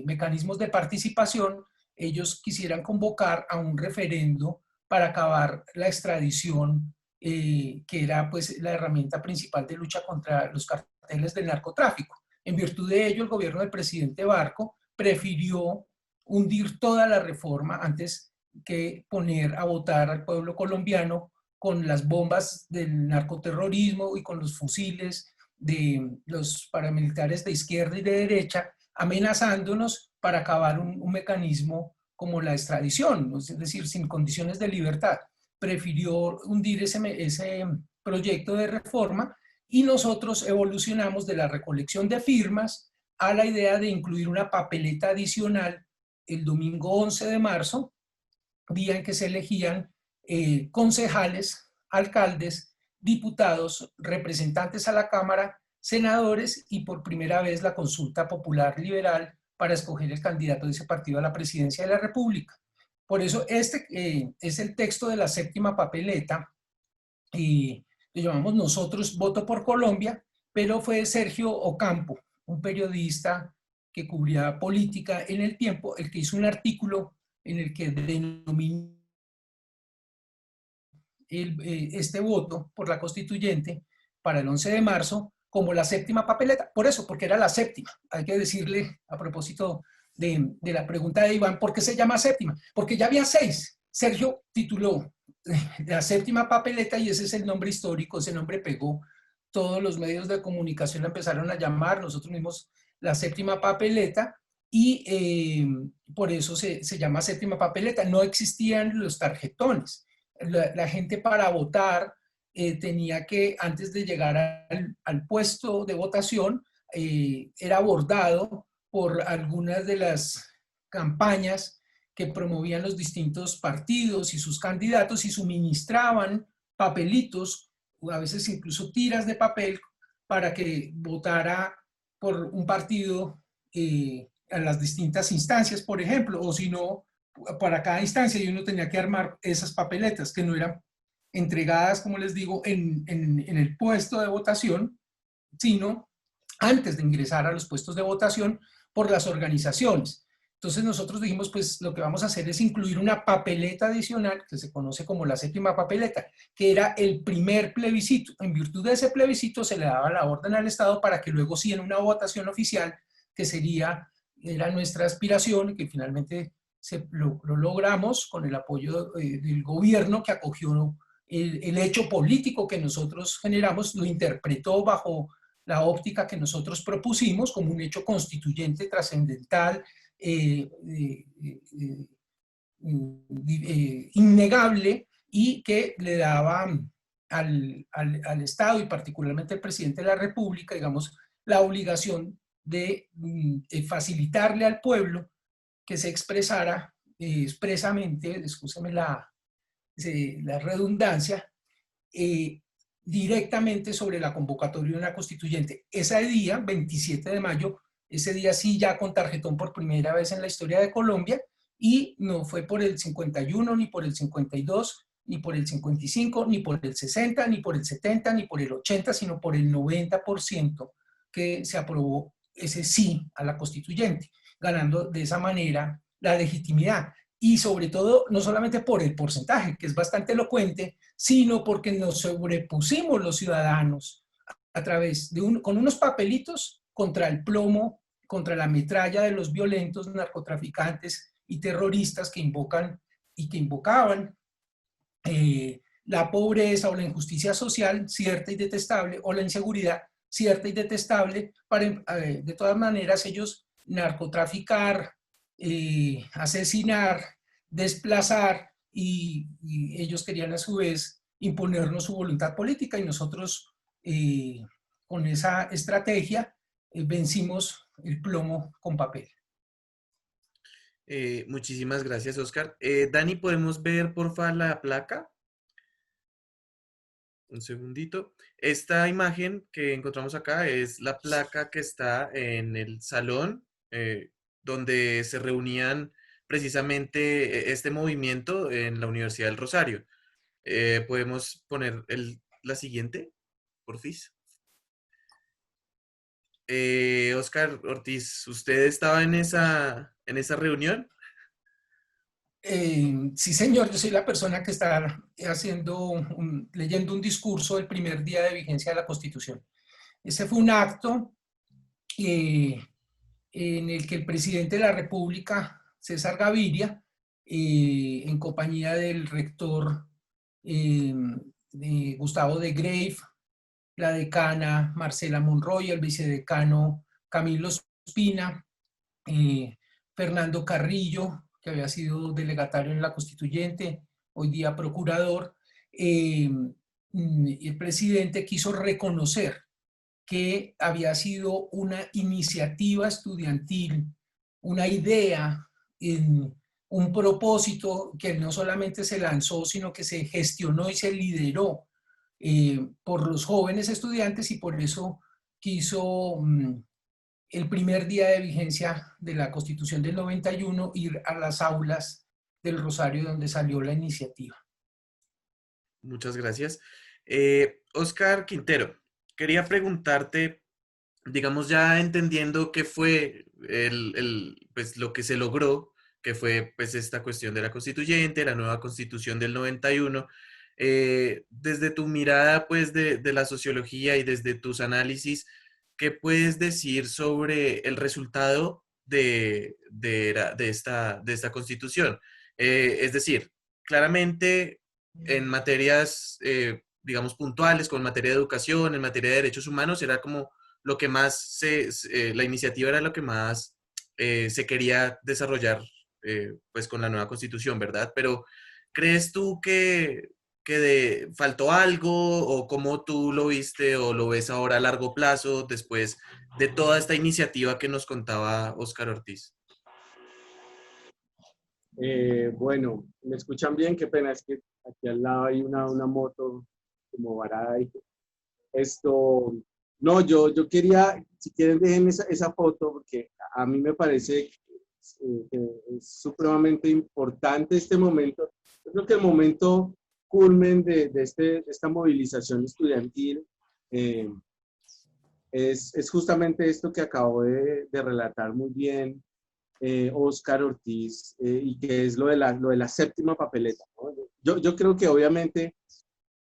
mecanismos de participación, ellos quisieran convocar a un referendo para acabar la extradición, que era pues la herramienta principal de lucha contra los carteles del narcotráfico. En virtud de ello, el gobierno del presidente Barco prefirió hundir toda la reforma antes que poner a votar al pueblo colombiano con las bombas del narcoterrorismo y con los fusiles de los paramilitares de izquierda y de derecha, amenazándonos para acabar un mecanismo como la extradición, es decir, sin condiciones de libertad. Prefirió hundir ese proyecto de reforma, y nosotros evolucionamos de la recolección de firmas a la idea de incluir una papeleta adicional el domingo 11 de marzo, día en que se elegían concejales, alcaldes, diputados, representantes a la Cámara, senadores, y por primera vez la consulta popular liberal para escoger el candidato de ese partido a la presidencia de la República. Por eso este es el texto de la séptima papeleta, y lo llamamos nosotros Voto por Colombia, pero fue Sergio Ocampo, un periodista que cubría política en el tiempo, el que hizo un artículo en el que denominó este voto por la constituyente para el 11 de marzo como la séptima papeleta. Por eso, porque era la séptima. Hay que decirle, a propósito de la pregunta de Iván, ¿por qué se llama séptima? Porque ya había 6. Sergio tituló la séptima papeleta, y ese es el nombre histórico, ese nombre pegó. Todos los medios de comunicación la empezaron a llamar, nosotros mismos, la séptima papeleta, y por eso se llama séptima papeleta. No existían los tarjetones. La gente para votar tenía que, antes de llegar al puesto de votación, era abordado por algunas de las campañas que promovían los distintos partidos y sus candidatos, y suministraban papelitos, o a veces incluso tiras de papel, para que votara por un partido a las distintas instancias, por ejemplo, o si no, para cada instancia, y uno tenía que armar esas papeletas que no eran entregadas, como les digo, en el puesto de votación, sino antes de ingresar a los puestos de votación por las organizaciones. Entonces nosotros dijimos, pues lo que vamos a hacer es incluir una papeleta adicional que se conoce como la séptima papeleta, que era el primer plebiscito. En virtud de ese plebiscito se le daba la orden al Estado para que luego sí en una votación oficial, que era nuestra aspiración, y que finalmente lo logramos con el apoyo del gobierno, que acogió el hecho político que nosotros generamos, lo interpretó bajo la óptica que nosotros propusimos como un hecho constituyente trascendental, innegable, y que le daba al Estado y particularmente al presidente de la República, digamos, la obligación de facilitarle al pueblo que se expresara expresamente, excúseme la redundancia, directamente sobre la convocatoria de una constituyente. Ese día, 27 de mayo, ese día sí ya con tarjetón por primera vez en la historia de Colombia, y no fue por el 51, ni por el 52, ni por el 55, ni por el 60, ni por el 70, ni por el 80, sino por el 90% que se aprobó ese sí a la constituyente, ganando de esa manera la legitimidad. Y sobre todo, no solamente por el porcentaje, que es bastante elocuente, sino porque nos sobrepusimos los ciudadanos a través de con unos papelitos contra el plomo, contra la metralla de los violentos narcotraficantes y terroristas que invocan y que invocaban la pobreza o la injusticia social cierta y detestable, o la inseguridad cierta y detestable, para de todas maneras ellos narcotraficar, asesinar, desplazar, y ellos querían a su vez imponernos su voluntad política, y nosotros con esa estrategia vencimos el plomo con papel. Muchísimas gracias, Oscar. Dani, ¿podemos ver, porfa, la placa? Un segundito. Esta imagen que encontramos acá es la placa que está en el salón donde se reunían precisamente este movimiento en la Universidad del Rosario. ¿Podemos poner la siguiente, porfis? Oscar Ortiz, ¿usted estaba en esa reunión? Sí, señor, yo soy la persona que está leyendo un discurso el primer día de vigencia de la Constitución. Ese fue un acto en el que el presidente de la República, César Gaviria, en compañía del rector Gustavo de Grave, la decana Marcela Monroy, el vicedecano Camilo Espina, Fernando Carrillo, que había sido delegatario en la Constituyente, hoy día procurador, el presidente quiso reconocer que había sido una iniciativa estudiantil, una idea, un propósito que no solamente se lanzó, sino que se gestionó y se lideró por los jóvenes estudiantes, y por eso quiso el primer día de vigencia de la Constitución del 91 ir a las aulas del Rosario donde salió la iniciativa. Muchas gracias. Oscar Quintero, quería preguntarte, digamos, ya entendiendo qué fue pues, lo que se logró, que fue pues, esta cuestión de la constituyente, la nueva constitución del 91, desde tu mirada pues, de la sociología y desde tus análisis, ¿qué puedes decir sobre el resultado de esta constitución? Es decir, claramente en materias, digamos, puntuales, con materia de educación, en materia de derechos humanos, era como lo que más la iniciativa era lo que más se quería desarrollar pues con la nueva constitución, ¿verdad? Pero ¿crees tú que faltó algo o cómo tú lo viste o lo ves ahora a largo plazo después de toda esta iniciativa que nos contaba Oscar Ortiz? Bueno, ¿me escuchan bien? Qué pena, es que aquí al lado hay una moto como varada ahí. No, yo quería, si quieren dejen esa foto, porque a mí me parece que es supremamente importante este momento. Yo creo que el momento culmen de esta movilización estudiantil es justamente esto que acabo de relatar muy bien Oscar Ortiz, y que es lo de la séptima papeleta, ¿no? Yo creo que obviamente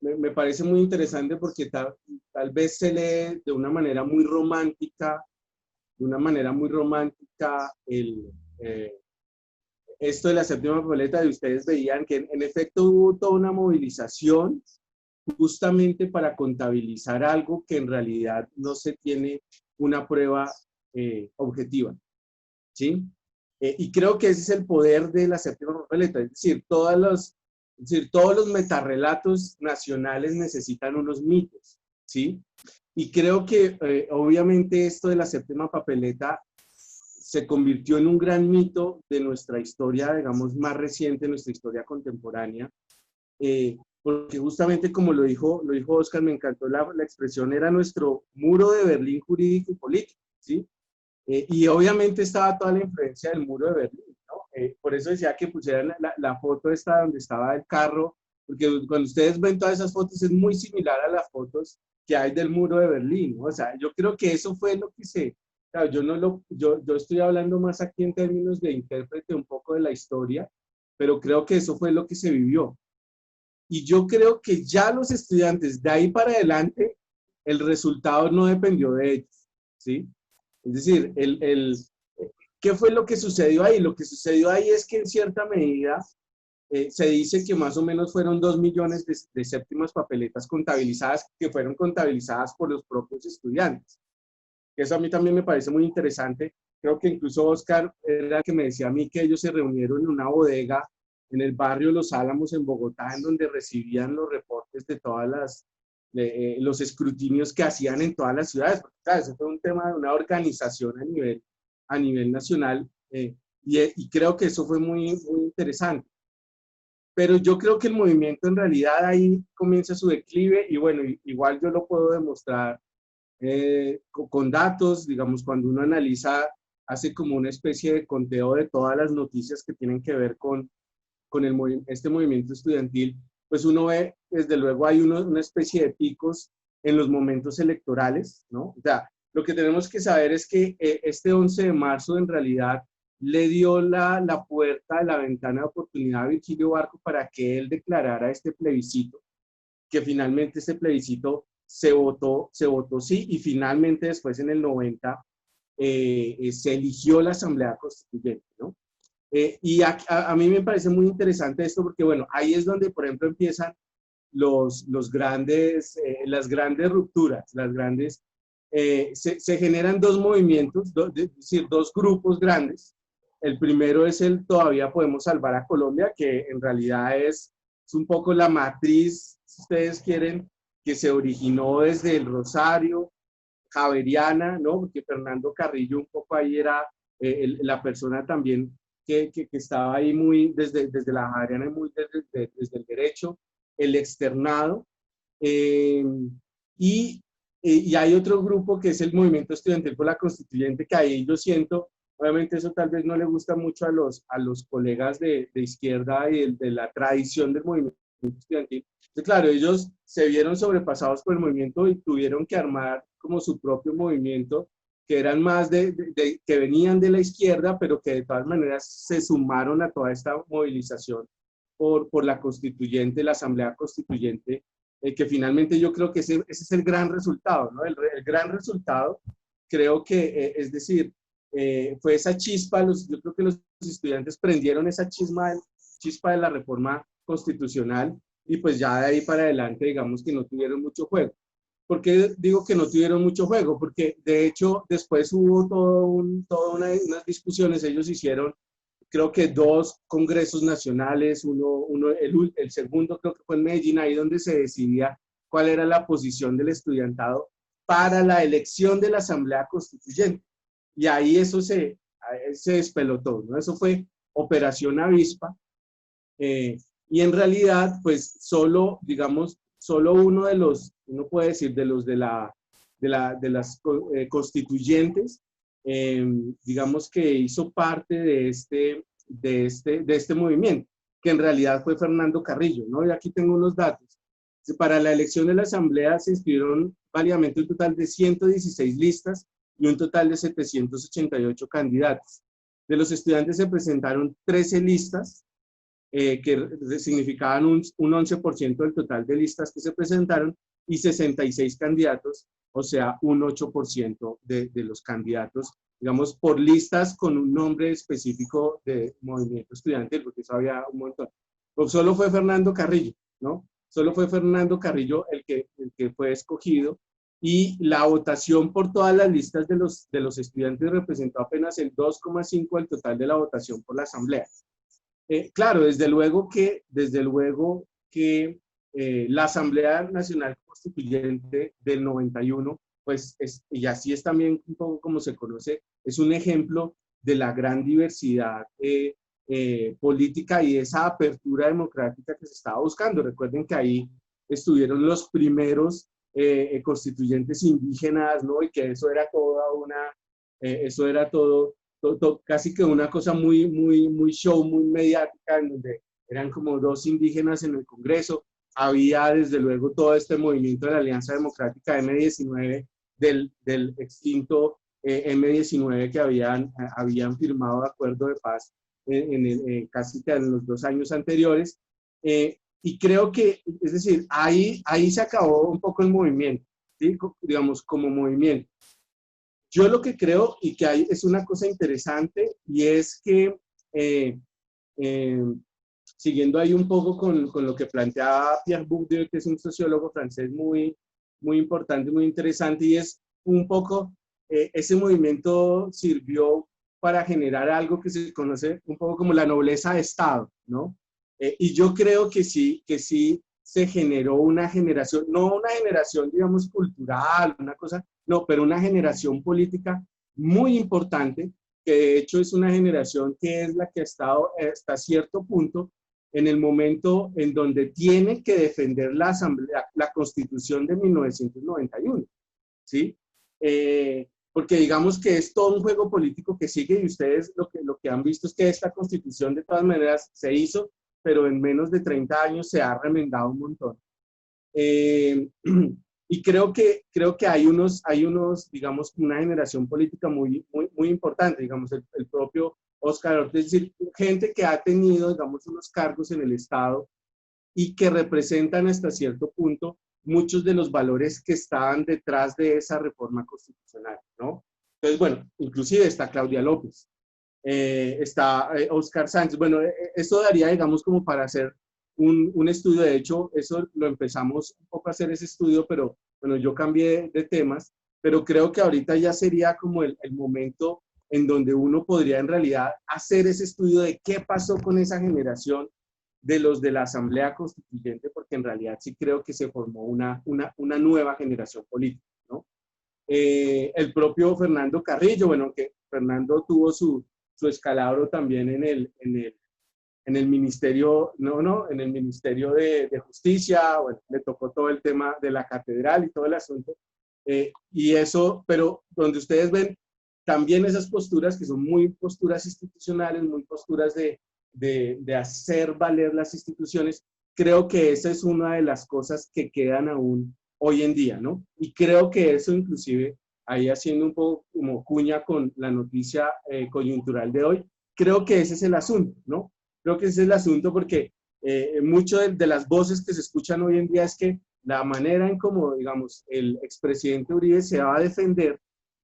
me parece muy interesante porque tal vez se lee de una manera muy romántica, esto de la séptima papeleta, y ustedes veían que en efecto hubo toda una movilización justamente para contabilizar algo que en realidad no se tiene una prueba objetiva, ¿sí? Y creo que ese es el poder de la séptima papeleta, es decir, todos los metarrelatos nacionales necesitan unos mitos, ¿sí? Y creo que obviamente esto de la séptima papeleta se convirtió en un gran mito de nuestra historia, digamos, más reciente, nuestra historia contemporánea, porque justamente como lo dijo Oscar, me encantó la expresión, era nuestro muro de Berlín jurídico y político, ¿sí? Y obviamente estaba toda la influencia del muro de Berlín, ¿no? Por eso decía que pusieran la foto esta donde estaba el carro, porque cuando ustedes ven todas esas fotos es muy similar a las fotos que hay del muro de Berlín, ¿no? O sea, yo creo que eso fue lo que claro, yo estoy hablando más aquí en términos de intérprete un poco de la historia, pero creo que eso fue lo que se vivió. Y yo creo que ya los estudiantes de ahí para adelante, el resultado no dependió de ellos, ¿sí? Es decir, ¿qué fue lo que sucedió ahí? Lo que sucedió ahí es que en cierta medida se dice que más o menos fueron 2 millones de séptimas papeletas contabilizadas, que fueron contabilizadas por los propios estudiantes. Eso a mí también me parece muy interesante. Creo que incluso Oscar era el que me decía a mí que ellos se reunieron en una bodega en el barrio Los Álamos en Bogotá, en donde recibían los reportes de todas los escrutinios que hacían en todas las ciudades. Porque, claro, eso fue un tema de una organización a nivel nacional, y creo que eso fue muy, muy interesante. Pero yo creo que el movimiento en realidad ahí comienza su declive, y bueno, igual yo lo puedo demostrar con datos. Digamos, cuando uno analiza, hace como una especie de conteo de todas las noticias que tienen que ver con este movimiento estudiantil, pues uno ve, desde luego hay una especie de picos en los momentos electorales, ¿no? O sea, lo que tenemos que saber es que este 11 de marzo en realidad le dio la puerta, la ventana de oportunidad a Virgilio Barco para que él declarara este plebiscito, que finalmente este plebiscito se votó sí, y finalmente después en el 90 se eligió la Asamblea Constituyente, ¿no? Y a mí me parece muy interesante esto porque, bueno, ahí es donde, por ejemplo, empiezan las grandes rupturas, se generan dos movimientos, es decir, dos grupos grandes. El primero es el Todavía Podemos Salvar a Colombia, que en realidad es un poco la matriz, si ustedes quieren, que se originó desde el Rosario, javeriana, ¿no? Porque Fernando Carrillo un poco ahí era la persona también que estaba ahí muy desde la javeriana, muy desde el derecho, el externado. Y hay otro grupo que es el Movimiento Estudiantil por la Constituyente, que ahí yo siento, obviamente eso tal vez no le gusta mucho a los colegas de izquierda y de la tradición del movimiento estudiantil. Entonces, claro, ellos se vieron sobrepasados por el movimiento y tuvieron que armar como su propio movimiento, que eran más que venían de la izquierda, pero que de todas maneras se sumaron a toda esta movilización por la constituyente, la Asamblea Constituyente, que finalmente yo creo que ese es el gran resultado, ¿no? El gran resultado, creo que, es decir, fue esa chispa, yo creo que los estudiantes prendieron esa chispa de la reforma constitucional, y pues ya de ahí para adelante, digamos que no tuvieron mucho juego. ¿Por qué digo que no tuvieron mucho juego? Porque de hecho después hubo todas unas discusiones. Ellos hicieron, creo que 2 congresos nacionales, el segundo creo que fue en Medellín, ahí donde se decidía cuál era la posición del estudiantado para la elección de la Asamblea Constituyente. Y ahí eso se despelotó, ¿no? Eso fue Operación Avispa. Y en realidad, pues solo uno de los, uno puede decir, de las constituyentes, digamos que hizo parte de este movimiento, que en realidad fue Fernando Carrillo, ¿no? Y aquí tengo unos datos. Para la elección de la Asamblea se inscribieron válidamente un total de 116 listas y un total de 788 candidatos. De los estudiantes se presentaron 13 listas, que significaban un 11% del total de listas que se presentaron, y 66 candidatos, o sea, un 8% de los candidatos, digamos, por listas con un nombre específico de movimiento estudiantil, porque eso había un montón. Pues solo fue Fernando Carrillo, ¿no? Solo fue Fernando Carrillo el que fue escogido, y la votación por todas las listas de los estudiantes representó apenas el 2,5% del total de la votación por la Asamblea. Claro, desde luego que la Asamblea Nacional Constituyente del 91, pues, y así es también un poco como se conoce, es un ejemplo de la gran diversidad política y esa apertura democrática que se estaba buscando. Recuerden que ahí estuvieron los primeros constituyentes indígenas, ¿no? Y que eso era todo casi que una cosa muy, muy, muy show, muy mediática, en donde eran como 2 indígenas en el Congreso. Había desde luego todo este movimiento de la Alianza Democrática M19 del extinto M-19 que habían firmado acuerdo de paz casi que en los 2 años anteriores. Y creo que, es decir, ahí se acabó un poco el movimiento, ¿sí? Digamos, como movimiento. Yo lo que creo, y que hay, es una cosa interesante, y es que, eh, eh, siguiendo ahí un poco con lo que planteaba Pierre Bourdieu, que es un sociólogo francés muy importante, muy interesante, y es un poco, ese movimiento sirvió para generar algo que se conoce un poco como la nobleza de Estado, ¿no? Y yo creo que sí se generó una generación, no una generación, digamos, cultural, una cosa, no, pero una generación política muy importante, que de hecho es una generación que es la que ha estado hasta cierto punto en el momento en donde tiene que defender la Asamblea, la Constitución de 1991, ¿sí? Porque digamos que es todo un juego político que sigue y ustedes lo que han visto es que esta Constitución de todas maneras se hizo, pero en menos de 30 años se ha remendado un montón. Y creo que hay unos, digamos, una generación política muy importante, digamos, el propio Óscar Ortiz, es decir, gente que ha tenido, digamos, unos cargos en el Estado y que representan hasta cierto punto muchos de los valores que estaban detrás de esa reforma constitucional, ¿no? Entonces, bueno, inclusive está Claudia López, está Óscar Sánchez. Bueno, esto daría, digamos, como para hacer un estudio. De hecho, eso lo empezamos un poco a hacer ese estudio, pero bueno, yo cambié de temas, pero creo que ahorita ya sería como el momento en donde uno podría en realidad hacer ese estudio de qué pasó con esa generación de los de la Asamblea Constituyente, porque en realidad sí creo que se formó una nueva generación política, ¿no? El propio Fernando Carrillo, bueno, que Fernando tuvo su escalabro también en el ministerio, en el Ministerio de Justicia, bueno, le tocó todo el tema de la catedral y todo el asunto, y eso, pero donde ustedes ven también esas posturas que son muy posturas institucionales, muy posturas de hacer valer las instituciones, creo que esa es una de las cosas que quedan aún hoy en día, ¿no? Y creo que eso inclusive, ahí haciendo un poco como cuña con la noticia coyuntural de hoy, creo que ese es el asunto, ¿no? Creo que ese es el asunto porque mucho de las voces que se escuchan hoy en día es que la manera en cómo, digamos, el expresidente Uribe se va a defender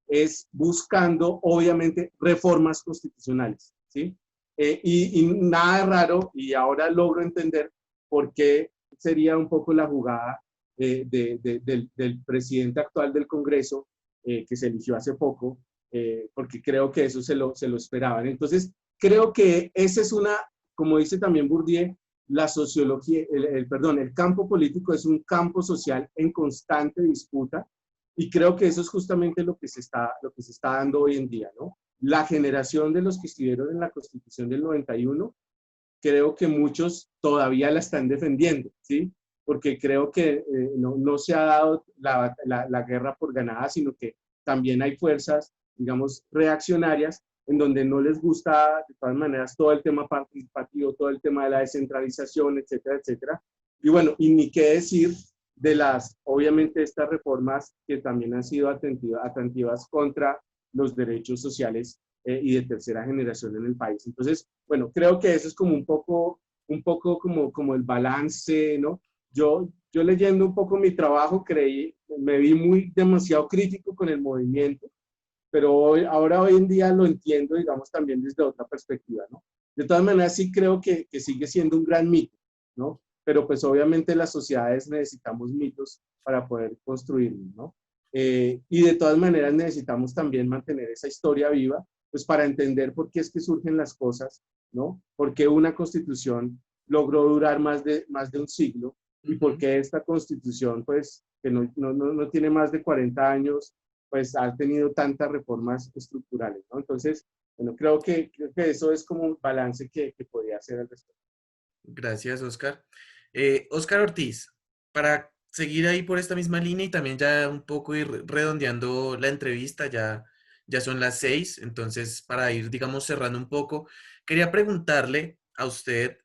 es buscando, obviamente, reformas constitucionales, ¿sí? Y nada raro, y ahora logro entender por qué sería un poco la jugada del presidente actual del Congreso, que se eligió hace poco, porque creo que eso se lo esperaban. Entonces, creo que esa es una, como dice también Bourdieu, la sociología, el campo político es un campo social en constante disputa, y creo que eso es justamente lo que se está dando hoy en día, ¿no? La generación de los que estuvieron en la Constitución del 91, creo que muchos todavía la están defendiendo, ¿sí? Porque creo que no se ha dado la guerra por ganada, sino que también hay fuerzas, digamos, reaccionarias, en donde no les gusta, de todas maneras, todo el tema participativo, todo el tema de la descentralización, etcétera, etcétera. Y bueno, y ni qué decir de obviamente, estas reformas que también han sido atentivas contra los derechos sociales y de tercera generación en el país. Entonces, bueno, creo que eso es como un poco como el balance, ¿no? Yo leyendo un poco mi trabajo, me vi demasiado crítico con el movimiento, pero hoy en día lo entiendo, digamos, también desde otra perspectiva, ¿no? De todas maneras, sí creo que sigue siendo un gran mito, ¿no? Pero pues obviamente las sociedades necesitamos mitos para poder construirlos, ¿no? Y de todas maneras necesitamos también mantener esa historia viva, pues para entender por qué es que surgen las cosas, ¿no? Por qué una constitución logró durar más de un siglo y por qué esta constitución, pues, que no tiene más de 40 años, pues ha tenido tantas reformas estructurales, ¿no? Entonces, bueno, creo que eso es como un balance que podría hacer al respecto. Gracias, Oscar. Oscar Ortiz, para seguir ahí por esta misma línea y también ya un poco ir redondeando la entrevista, ya son las 6, entonces para ir, digamos, cerrando un poco, quería preguntarle a usted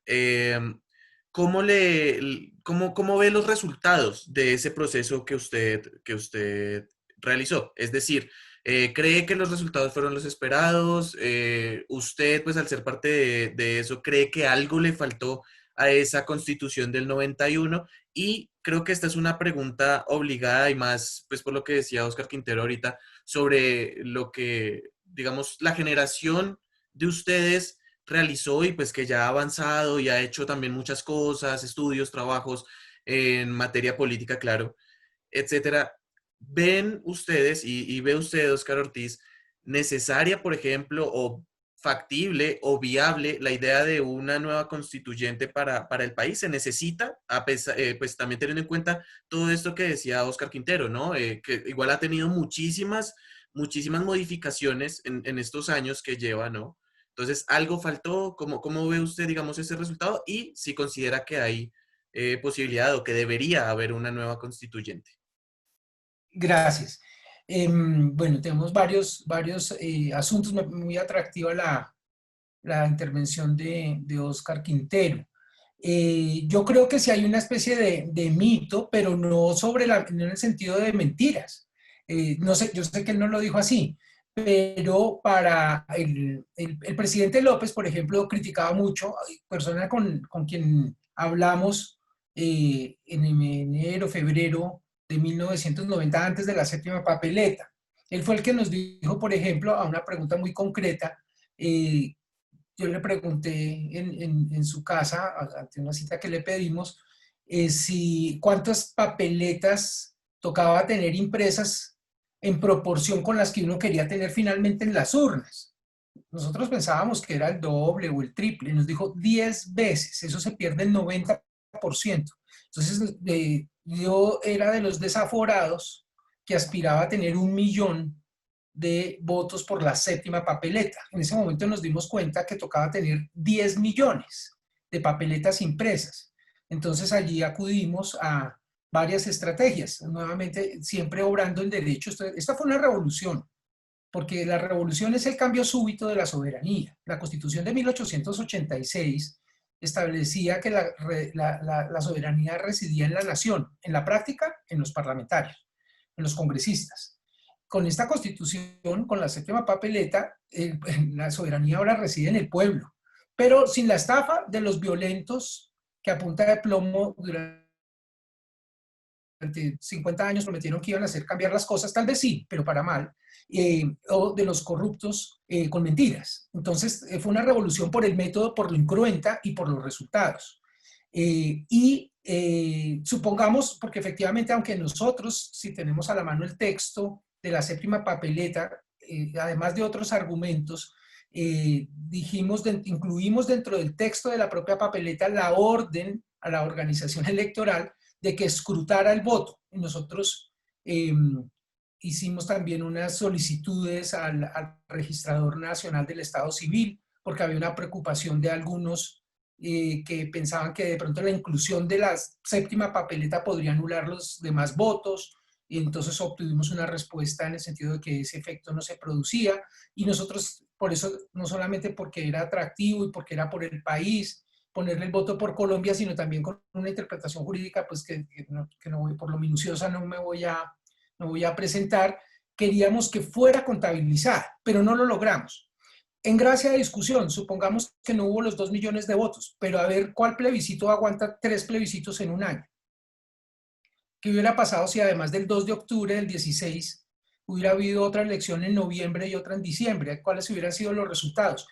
cómo ve los resultados de ese proceso que usted realizó. Es decir, ¿Cree que los resultados fueron los esperados? ¿Usted, pues al ser parte de eso, cree que algo le faltó a esa constitución del 91? Y creo que esta es una pregunta obligada y más, pues por lo que decía Óscar Quintero ahorita, sobre lo que, digamos, la generación de ustedes realizó y pues que ya ha avanzado y ha hecho también muchas cosas, estudios, trabajos en materia política, claro, etcétera. ¿Ven ustedes y ve usted, Óscar Ortiz, necesaria, por ejemplo, o factible o viable la idea de una nueva constituyente para el país? ¿Se necesita? Pues también teniendo en cuenta todo esto que decía Óscar Quintero, ¿no? Que igual ha tenido muchísimas modificaciones en estos años que lleva, ¿no? Entonces, ¿algo faltó? ¿Cómo ve usted, digamos, ese resultado? Y si considera que hay posibilidad o que debería haber una nueva constituyente. Gracias. Bueno, tenemos varios asuntos. Muy atractiva la intervención de Óscar Quintero. Yo creo que sí hay una especie de mito, pero no no en el sentido de mentiras. No sé, yo sé que él no lo dijo así, pero para el presidente López, por ejemplo, criticaba mucho, persona con quien hablamos en enero, febrero de 1990, antes de la séptima papeleta. Él fue el que nos dijo, por ejemplo, a una pregunta muy concreta, yo le pregunté en su casa, ante una cita que le pedimos, cuántas papeletas tocaba tener impresas en proporción con las que uno quería tener finalmente en las urnas. Nosotros pensábamos que era el doble o el triple, nos dijo 10 veces, eso se pierde el 90%. Entonces, yo era de los desaforados que aspiraba a tener 1.000.000 de votos por la séptima papeleta. En ese momento nos dimos cuenta que tocaba tener 10 millones de papeletas impresas. Entonces allí acudimos a varias estrategias, nuevamente siempre obrando en derecho. Esta fue una revolución, porque la revolución es el cambio súbito de la soberanía. La Constitución de 1886 establecía que la soberanía residía en la nación, en la práctica, en los parlamentarios, en los congresistas. Con esta constitución, con la séptima papeleta, la soberanía ahora reside en el pueblo, pero sin la estafa de los violentos que a punta de plomo durante 50 años prometieron que iban a hacer cambiar las cosas, tal vez sí, pero para mal, o de los corruptos con mentiras. Entonces fue una revolución por el método, por lo incruenta y por los resultados. Supongamos, porque efectivamente, aunque nosotros, si tenemos a la mano el texto de la séptima papeleta, además de otros argumentos, incluimos dentro del texto de la propia papeleta la orden a la organización electoral de que escrutara el voto. Y nosotros hicimos también unas solicitudes al registrador nacional del Estado Civil, porque había una preocupación de algunos que pensaban que de pronto la inclusión de la séptima papeleta podría anular los demás votos, y entonces obtuvimos una respuesta en el sentido de que ese efecto no se producía, y nosotros por eso, no solamente porque era atractivo y porque era por el país, ponerle el voto por Colombia, sino también con una interpretación jurídica, pues que no voy, por lo minuciosa no voy a presentar, queríamos que fuera contabilizada, pero no lo logramos. En gracia de discusión, supongamos que no hubo los 2 millones de votos, pero a ver cuál plebiscito aguanta 3 plebiscitos en un año. ¿Qué hubiera pasado si además del 2 de octubre del 16 hubiera habido otra elección en noviembre y otra en diciembre? ¿Cuáles hubieran sido los resultados?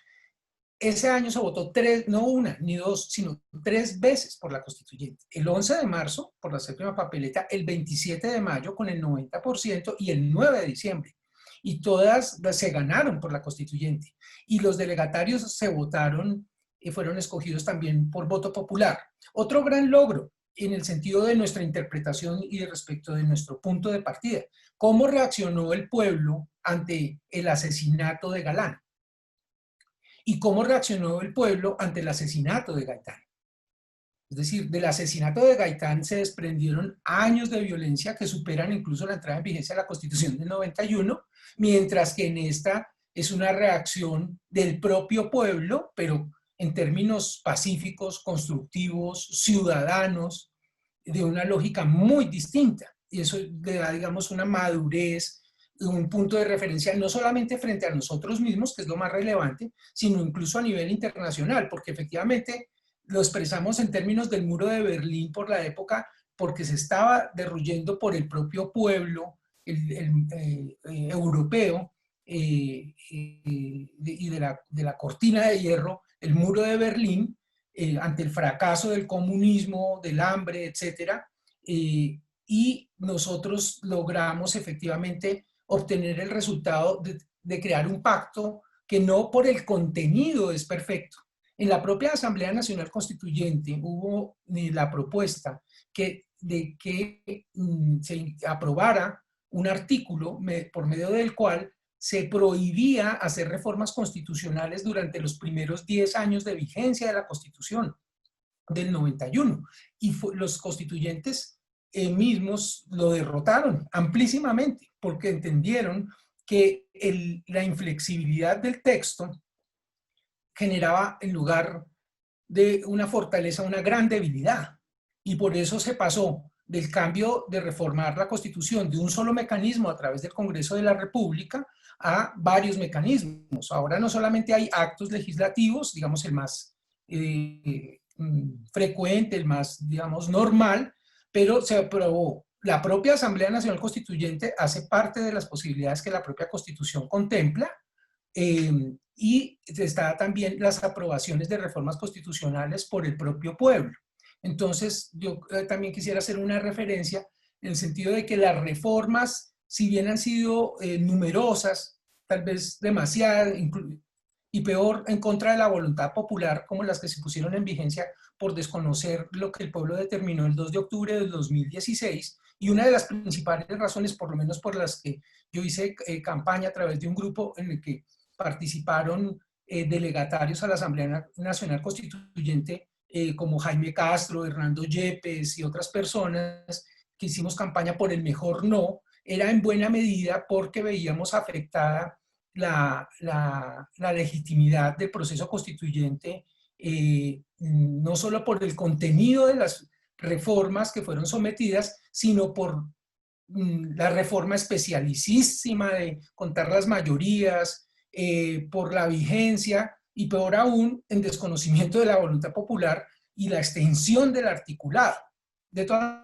Ese año se votó no una ni dos, sino 3 veces por la constituyente. El 11 de marzo por la séptima papeleta, el 27 de mayo con el 90% y el 9 de diciembre. Y todas se ganaron por la constituyente. Y los delegatarios se votaron y fueron escogidos también por voto popular. Otro gran logro en el sentido de nuestra interpretación y respecto de nuestro punto de partida. ¿Cómo reaccionó el pueblo ante el asesinato de Galán? ¿Y cómo reaccionó el pueblo ante el asesinato de Gaitán? Es decir, del asesinato de Gaitán se desprendieron años de violencia que superan incluso la entrada en vigencia de la Constitución del 91, mientras que en esta es una reacción del propio pueblo, pero en términos pacíficos, constructivos, ciudadanos, de una lógica muy distinta. Y eso le da, digamos, una madurez, un punto de referencia no solamente frente a nosotros mismos, que es lo más relevante, sino incluso a nivel internacional, porque efectivamente lo expresamos en términos del muro de Berlín por la época, porque se estaba derruyendo por el propio pueblo europeo y de la cortina de hierro, el muro de Berlín, ante el fracaso del comunismo, del hambre, etcétera, y nosotros logramos efectivamente obtener el resultado de crear un pacto que no por el contenido es perfecto. En la propia Asamblea Nacional Constituyente hubo la propuesta de que se aprobara un artículo por medio del cual se prohibía hacer reformas constitucionales durante los primeros 10 años de vigencia de la Constitución del 91. Y los constituyentes mismos lo derrotaron amplísimamente porque entendieron que la inflexibilidad del texto generaba, en lugar de una fortaleza, una gran debilidad. Y por eso se pasó del cambio de reformar la Constitución de un solo mecanismo a través del Congreso de la República a varios mecanismos. Ahora no solamente hay actos legislativos, digamos el más frecuente, el más, digamos, normal, pero se aprobó. La propia Asamblea Nacional Constituyente hace parte de las posibilidades que la propia Constitución contempla, y está también las aprobaciones de reformas constitucionales por el propio pueblo. Entonces, yo también quisiera hacer una referencia en el sentido de que las reformas, si bien han sido numerosas, tal vez demasiadas, y peor, en contra de la voluntad popular, como las que se pusieron en vigencia por desconocer lo que el pueblo determinó el 2 de octubre del 2016, y una de las principales razones, por lo menos por las que yo hice campaña a través de un grupo en el que participaron delegatarios a la Asamblea Nacional Constituyente, como Jaime Castro, Hernando Yepes y otras personas que hicimos campaña por el mejor no, era en buena medida porque veíamos afectada la legitimidad del proceso constituyente, no solo por el contenido de las reformas que fueron sometidas, sino por la reforma especialísima de contar las mayorías, por la vigencia y peor aún en desconocimiento de la voluntad popular y la extensión del articulado. De todas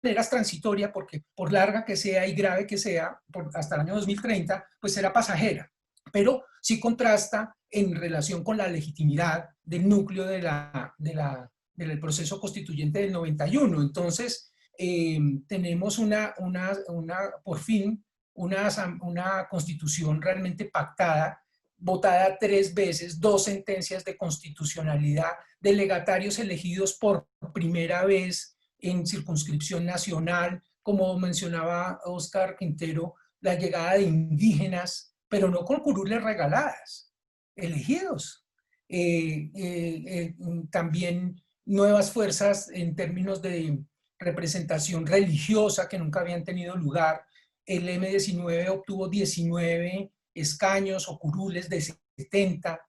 maneras transitoria, porque por larga que sea y grave que sea, hasta el año 2030, pues será pasajera, pero sí contrasta en relación con la legitimidad del núcleo del proceso constituyente del 91. Entonces, tenemos por fin una constitución realmente pactada, votada 3 veces, 2 sentencias de constitucionalidad, delegatarios elegidos por primera vez en circunscripción nacional, como mencionaba Óscar Quintero, la llegada de indígenas, pero no con curules regaladas, elegidos. También nuevas fuerzas en términos de representación religiosa que nunca habían tenido lugar. El M19 obtuvo 19 escaños o curules de 70.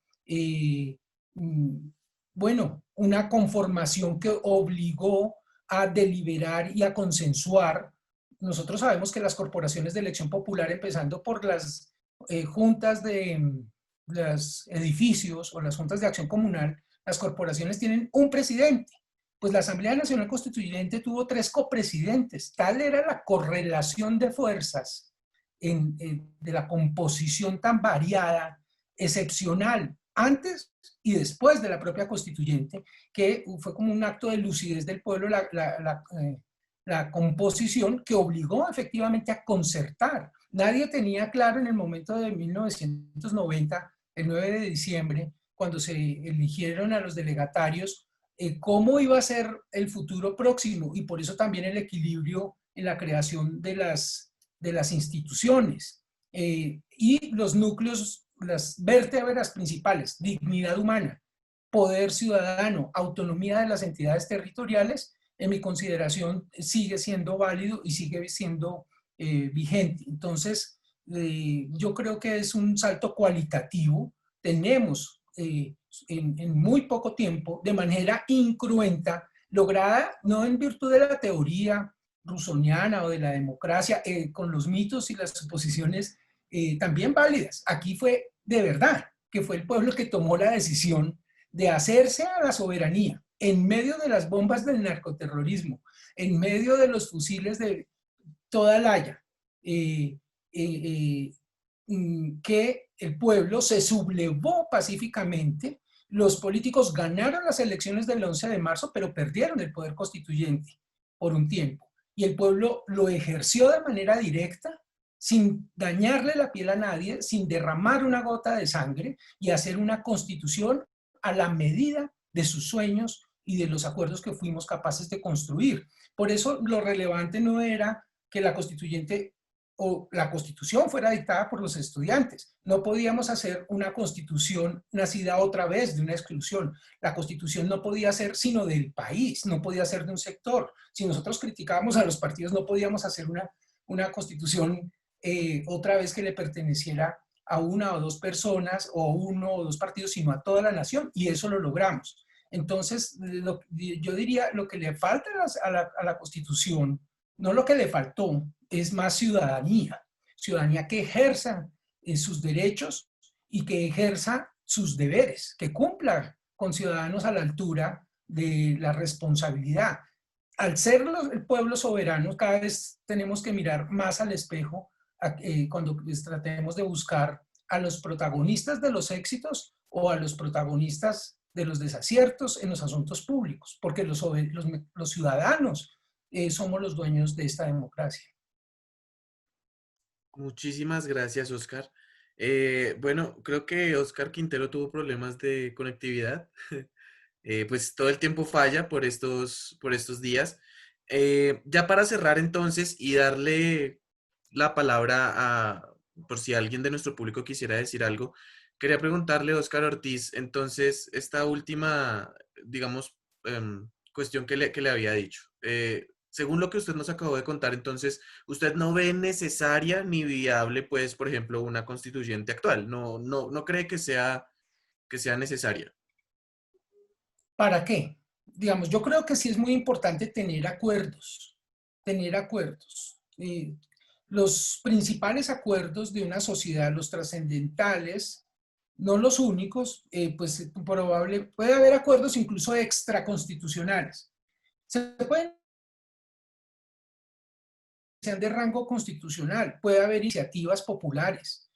Bueno, una conformación que obligó a deliberar y a consensuar. Nosotros sabemos que las corporaciones de elección popular, empezando por las juntas de los edificios o las juntas de acción comunal, las corporaciones tienen un presidente. Pues la Asamblea Nacional Constituyente tuvo 3 copresidentes. Tal era la correlación de fuerzas de la composición tan variada, excepcional, antes y después de la propia constituyente, que fue como un acto de lucidez del pueblo la composición que obligó efectivamente a concertar. Nadie tenía claro en el momento de 1990, el 9 de diciembre, cuando se eligieron a los delegatarios, cómo iba a ser el futuro próximo, y por eso también el equilibrio en la creación de las instituciones. Y los núcleos, las vértebras principales: dignidad humana, poder ciudadano, autonomía de las entidades territoriales, en mi consideración sigue siendo válido y sigue siendo vigente. Entonces, yo creo que es un salto cualitativo. Tenemos en muy poco tiempo, de manera incruenta, lograda no en virtud de la teoría rusoniana o de la democracia, con los mitos y las suposiciones también válidas. Aquí fue de verdad que fue el pueblo que tomó la decisión de hacerse a la soberanía en medio de las bombas del narcoterrorismo, en medio de los fusiles de toda la haya, que el pueblo se sublevó pacíficamente. Los políticos ganaron las elecciones del 11 de marzo, pero perdieron el poder constituyente por un tiempo. Y el pueblo lo ejerció de manera directa, sin dañarle la piel a nadie, sin derramar una gota de sangre, y hacer una constitución a la medida de sus sueños y de los acuerdos que fuimos capaces de construir. Por eso lo relevante no era que la constituyente o la constitución fuera dictada por los estudiantes. No podíamos hacer una constitución nacida otra vez de una exclusión. La constitución no podía ser sino del país, no podía ser de un sector. Si nosotros criticábamos a los partidos, no podíamos hacer una constitución otra vez que le perteneciera a una o dos personas o uno o dos partidos, sino a toda la nación, y eso lo logramos. Entonces, yo diría, lo que le falta a la Constitución, no lo que le faltó, es más ciudadanía. Ciudadanía que ejerza sus derechos y que ejerza sus deberes, que cumpla con ciudadanos a la altura de la responsabilidad. Al ser el pueblo soberano, cada vez tenemos que mirar más al espejo cuando tratemos de buscar a los protagonistas de los éxitos o a los protagonistas de los desaciertos en los asuntos públicos, porque los ciudadanos somos los dueños de esta democracia. Muchísimas gracias, Oscar. Bueno, creo que Oscar Quintero tuvo problemas de conectividad. Pues todo el tiempo falla por estos días. Ya para cerrar entonces y darle la palabra por si alguien de nuestro público quisiera decir algo, quería preguntarle a Oscar Ortiz, entonces, esta última, digamos, cuestión que le había dicho. Según lo que usted nos acabó de contar, entonces, ¿usted no ve necesaria ni viable, pues, por ejemplo, una constituyente actual? No cree que sea necesaria. ¿Para qué? Digamos, yo creo que sí es muy importante tener acuerdos, los principales acuerdos de una sociedad, los trascendentales, no los únicos, pues puede haber acuerdos incluso extraconstitucionales. Sean de rango constitucional, puede haber iniciativas populares,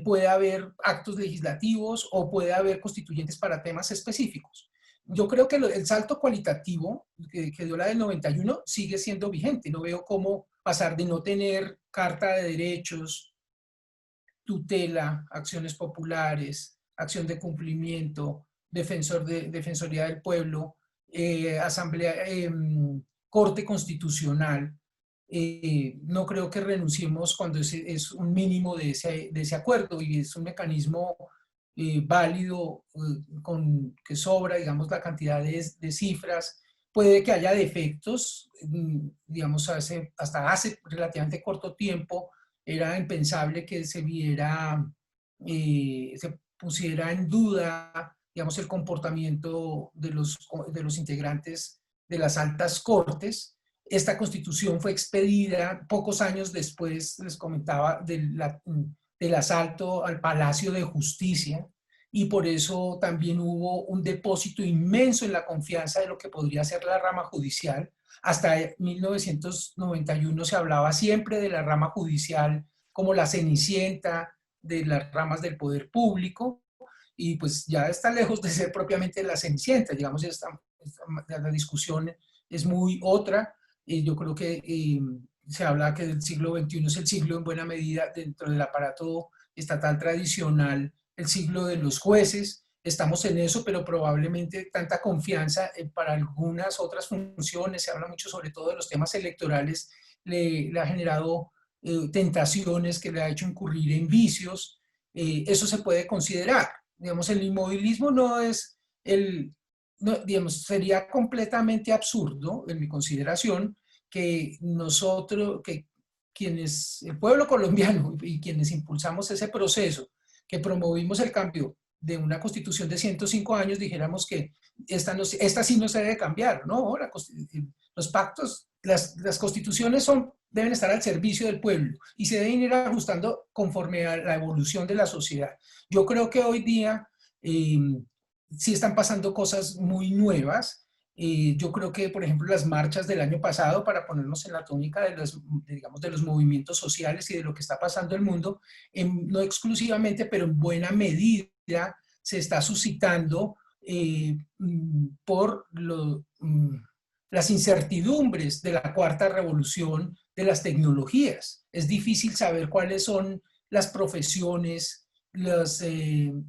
puede haber actos legislativos o puede haber constituyentes para temas específicos. Yo creo que el salto cualitativo que dio la del 91 sigue siendo vigente. No veo cómo pasar de no tener carta de derechos, tutela, acciones populares, acción de cumplimiento, defensoría del pueblo, corte constitucional. No creo que renunciemos cuando es un mínimo de ese acuerdo y es un mecanismo válido, que sobra, digamos, la cantidad de cifras. Puede que haya defectos, digamos, hasta hace relativamente corto tiempo era impensable que se pusiera en duda, digamos, el comportamiento de los integrantes de las altas cortes. Esta constitución fue expedida pocos años después, les comentaba, del asalto al Palacio de Justicia, y por eso también hubo un depósito inmenso en la confianza de lo que podría ser la rama judicial. Hasta 1991 se hablaba siempre de la rama judicial como la cenicienta de las ramas del poder público, y pues ya está lejos de ser propiamente la cenicienta, digamos, la discusión es muy otra. Yo creo que se habla que el siglo XXI es el siglo, en buena medida, dentro del aparato estatal tradicional, el siglo de los jueces. Estamos en eso, pero probablemente tanta confianza para algunas otras funciones, se habla mucho sobre todo de los temas electorales, le ha generado tentaciones que le ha hecho incurrir en vicios. Eso se puede considerar. Digamos, el inmovilismo no es digamos, sería completamente absurdo, en mi consideración, que el pueblo colombiano y quienes impulsamos ese proceso, que promovimos el cambio de una constitución de 105 años, dijéramos que esta sí no se debe cambiar, ¿no? Los pactos las constituciones deben estar al servicio del pueblo y se deben ir ajustando conforme a la evolución de la sociedad. Yo creo que hoy día sí están pasando cosas muy nuevas. Yo creo que, por ejemplo, las marchas del año pasado, para ponernos en la tónica digamos, de los movimientos sociales y de lo que está pasando en el mundo, no exclusivamente, pero en buena medida se está suscitando por las incertidumbres de la cuarta revolución de las tecnologías. Es difícil saber cuáles son las profesiones, los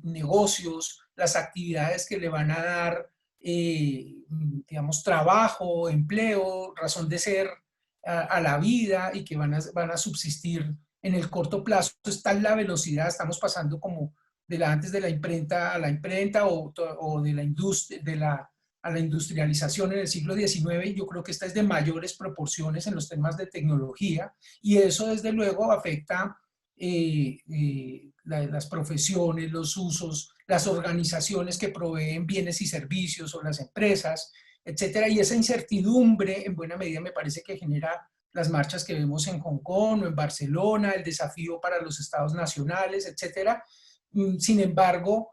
negocios, las actividades que le van a dar, digamos, trabajo, empleo, razón de ser a la vida y que van a subsistir en el corto plazo. Está en la velocidad, estamos pasando como antes de la imprenta a la imprenta o de la industria, a la industrialización en el siglo XIX, y yo creo que esta es de mayores proporciones en los temas de tecnología, y eso desde luego afecta las profesiones, los usos, las organizaciones que proveen bienes y servicios o las empresas, etcétera, y esa incertidumbre en buena medida me parece que genera las marchas que vemos en Hong Kong o en Barcelona, el desafío para los estados nacionales, etcétera. Sin embargo,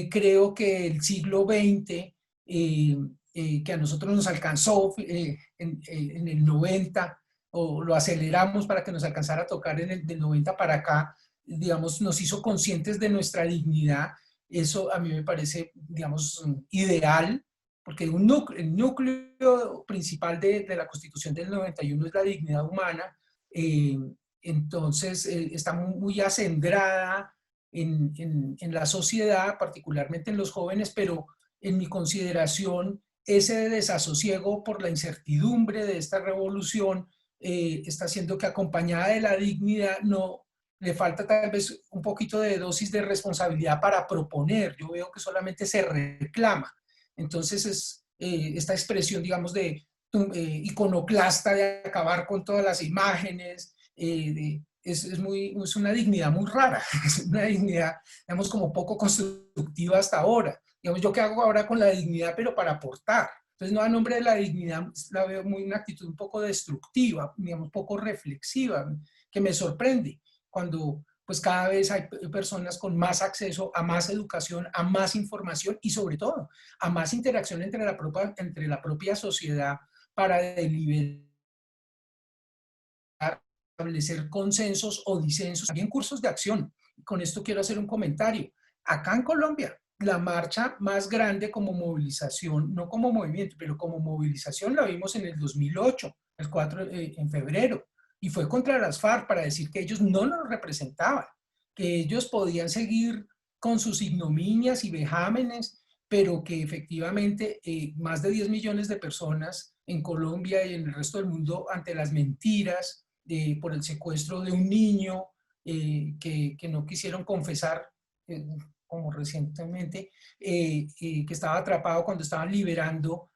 creo que el siglo XX, que a nosotros nos alcanzó en el 90, o lo aceleramos para que nos alcanzara a tocar del 90 para acá, digamos, nos hizo conscientes de nuestra dignidad. Eso a mí me parece, digamos, ideal, porque el núcleo principal de la Constitución del 91 es la dignidad humana. Entonces, está muy acendrada en la sociedad, particularmente en los jóvenes, pero en mi consideración, ese desasosiego por la incertidumbre de esta revolución está haciendo que, acompañada de la dignidad, no le falta tal vez un poquito de dosis de responsabilidad para proponer. Yo veo que solamente se reclama. Entonces es esta expresión, digamos, de iconoclasta, de acabar con todas las imágenes, es una dignidad muy rara, es una dignidad, digamos, como poco constructiva hasta ahora. Digamos, ¿yo qué hago ahora con la dignidad, pero para aportar? Entonces, no, a nombre de la dignidad, la veo muy una actitud un poco destructiva, digamos, poco reflexiva, que me sorprende cuando pues cada vez hay personas con más acceso a más educación, a más información y sobre todo a más interacción entre la propia sociedad para deliberar, establecer consensos o disensos, también cursos de acción. Con esto quiero hacer un comentario. Acá en Colombia, la marcha más grande como movilización, no como movimiento, pero como movilización, la vimos en el 2008, en febrero, y fue contra las FARC para decir que ellos no nos representaban, que ellos podían seguir con sus ignominias y vejámenes, pero que efectivamente más de 10 millones de personas en Colombia y en el resto del mundo, ante las mentiras por el secuestro de un niño que no quisieron confesar, como recientemente, que estaba atrapado cuando estaban liberando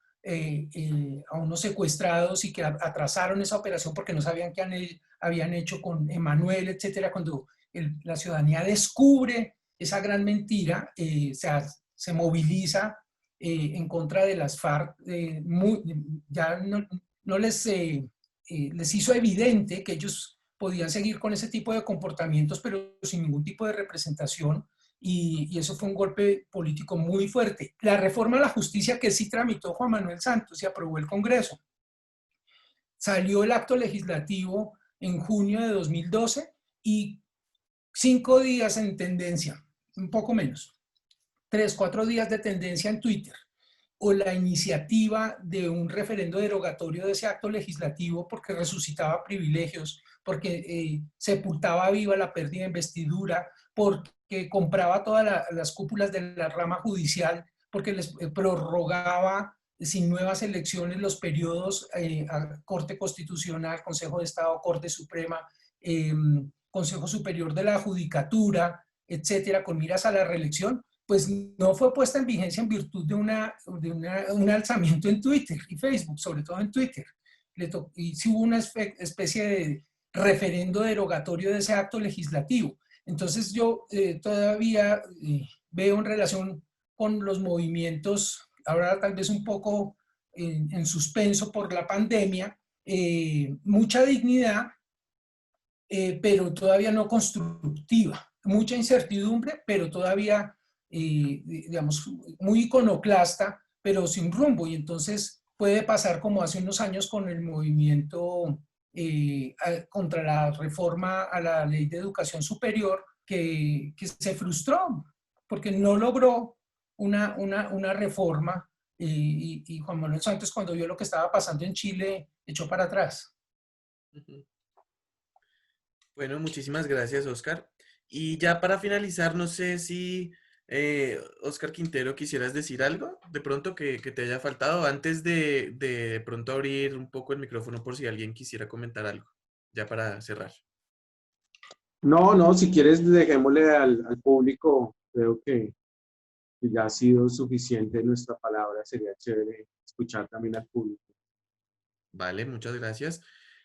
a unos secuestrados y que atrasaron esa operación porque no sabían qué habían hecho con Emanuel, etcétera. Cuando la ciudadanía descubre esa gran mentira, se moviliza en contra de las FARC, ya no les hizo evidente que ellos podían seguir con ese tipo de comportamientos, pero sin ningún tipo de representación, y eso fue un golpe político muy fuerte. La reforma a la justicia que sí tramitó Juan Manuel Santos y aprobó el Congreso, salió el acto legislativo en junio de 2012 y 5 días en tendencia, un poco menos, 3, 4 días de tendencia en Twitter, o la iniciativa de un referendo derogatorio de ese acto legislativo porque resucitaba privilegios, porque sepultaba viva la pérdida de investidura, porque compraba todas las cúpulas de la rama judicial, porque les prorrogaba sin nuevas elecciones los periodos a Corte Constitucional, Consejo de Estado, Corte Suprema, Consejo Superior de la Judicatura, etcétera, con miras a la reelección, pues no fue puesta en vigencia en virtud de un alzamiento en Twitter y Facebook, sobre todo en Twitter. Y sí hubo una especie de referendo derogatorio de ese acto legislativo. Entonces yo todavía veo en relación con los movimientos, ahora tal vez un poco en suspenso por la pandemia, mucha dignidad, pero todavía no constructiva. Mucha incertidumbre, pero todavía, digamos, muy iconoclasta, pero sin rumbo. Y entonces puede pasar como hace unos años con el movimiento contra la reforma a la ley de educación superior, que se frustró porque no logró una reforma. Y Juan Manuel Santos, cuando vio lo que estaba pasando en Chile, echó para atrás. Ujú. Bueno, muchísimas gracias, Oscar. Y ya para finalizar, no sé si Oscar Quintero quisieras decir algo de pronto que te haya faltado antes de pronto abrir un poco el micrófono por si alguien quisiera comentar algo, ya para cerrar. No, no, si quieres dejémosle al público, creo que ya ha sido suficiente nuestra palabra, sería chévere escuchar también al público. Vale, muchas gracias.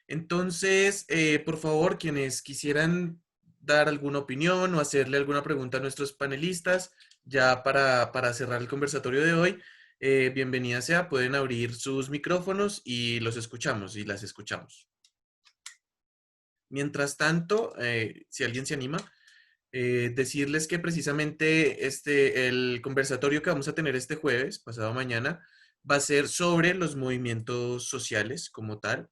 Entonces, por favor, quienes quisieran dar alguna opinión o hacerle alguna pregunta a nuestros panelistas, ya para cerrar el conversatorio de hoy, bienvenida sea, pueden abrir sus micrófonos y los escuchamos y las escuchamos. Mientras tanto, si alguien se anima, decirles que precisamente el conversatorio que vamos a tener este jueves, pasado mañana, va a ser sobre los movimientos sociales como tal.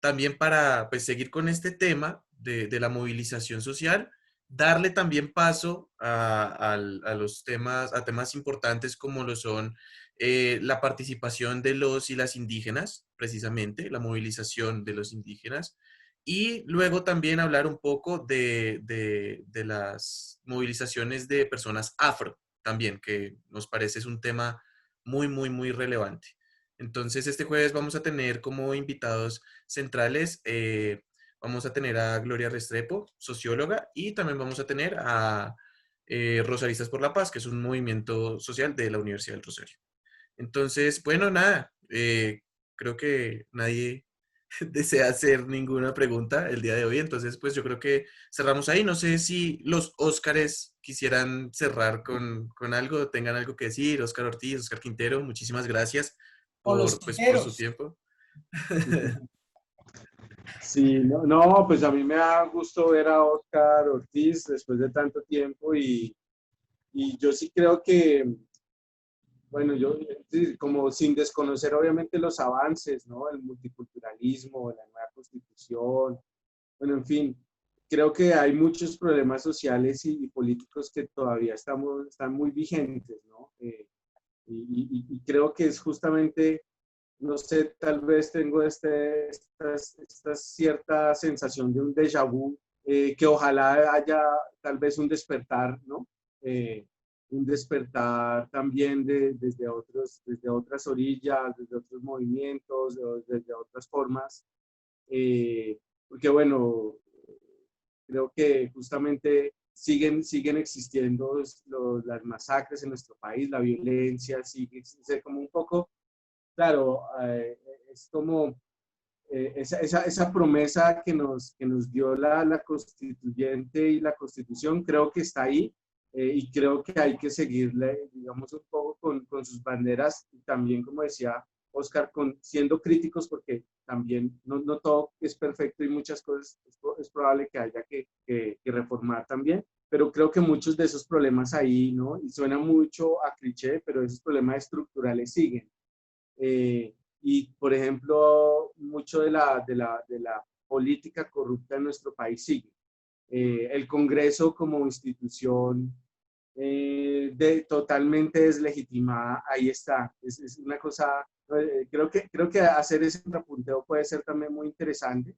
También para pues, seguir con este tema de la movilización social, darle también paso a los temas, a temas importantes como lo son la participación de los y las indígenas, precisamente, la movilización de los indígenas, y luego también hablar un poco de las movilizaciones de personas afro, también, que nos parece es un tema muy, muy, muy relevante. Entonces, este jueves vamos a tener como invitados centrales, vamos a tener a Gloria Restrepo, socióloga, y también vamos a tener a Rosaristas por la Paz, que es un movimiento social de la Universidad del Rosario. Entonces, bueno, nada, creo que nadie desea hacer ninguna pregunta el día de hoy, entonces pues yo creo que cerramos ahí. No sé si los Óscares quisieran cerrar con algo, tengan algo que decir. Óscar Ortiz, Óscar Quintero, muchísimas gracias O los por su Quinteros. tiempo. Sí, no, no, pues a mí me da gusto ver a Oscar Ortiz después de tanto tiempo y yo sí creo que, bueno, yo sí, como sin desconocer obviamente los avances, ¿no? El multiculturalismo, la nueva constitución, bueno, en fin, creo que hay muchos problemas sociales y políticos que todavía están muy vigentes, ¿no? Y creo que es justamente, no sé, tal vez tengo esta cierta sensación de un déjà vu, que ojalá haya tal vez un despertar, ¿no? Eh, un despertar también desde otras orillas, desde otros movimientos, desde otras formas, porque bueno, creo que justamente siguen existiendo las masacres en nuestro país, la violencia sigue, como un poco, claro, es como esa promesa que nos dio la constituyente y la constitución, creo que está ahí, y creo que hay que seguirle, digamos, un poco con sus banderas y también, como decía Oscar, siendo críticos porque también no todo es perfecto y muchas cosas es probable que haya que reformar también, pero creo que muchos de esos problemas ahí, ¿no? Y suena mucho a cliché, pero esos problemas estructurales siguen. Y, por ejemplo, mucho de la política corrupta en nuestro país sigue. El Congreso como institución totalmente deslegitimada, ahí está. Es una cosa, creo que hacer ese contrapunteo puede ser también muy interesante,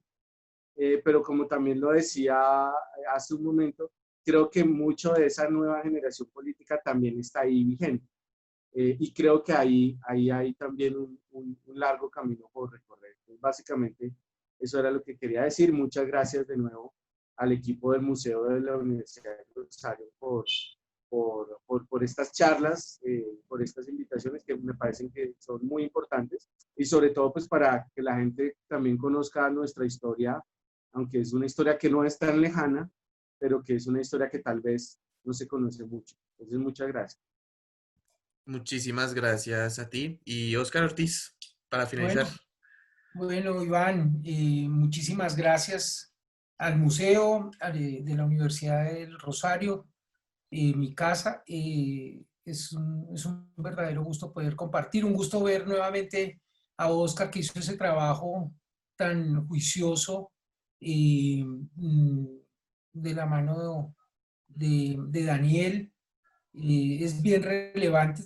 pero como también lo decía hace un momento, creo que mucho de esa nueva generación política también está ahí vigente. Y creo que ahí hay también un largo camino por recorrer. Entonces, básicamente, eso era lo que quería decir. Muchas gracias de nuevo al equipo del Museo de la Universidad de Rosario por estas charlas, por estas invitaciones que me parecen que son muy importantes y sobre todo pues para que la gente también conozca nuestra historia, aunque es una historia que no es tan lejana, pero que es una historia que tal vez no se conoce mucho. Entonces, muchas gracias. Muchísimas gracias a ti. Y Óscar Ortiz, para finalizar. Bueno, Bueno, Iván, muchísimas gracias al museo de la Universidad del Rosario, mi casa. Es un verdadero gusto poder compartir, un gusto ver nuevamente a Oscar que hizo ese trabajo tan juicioso eh, mm, de la mano de Daniel. Es bien relevante.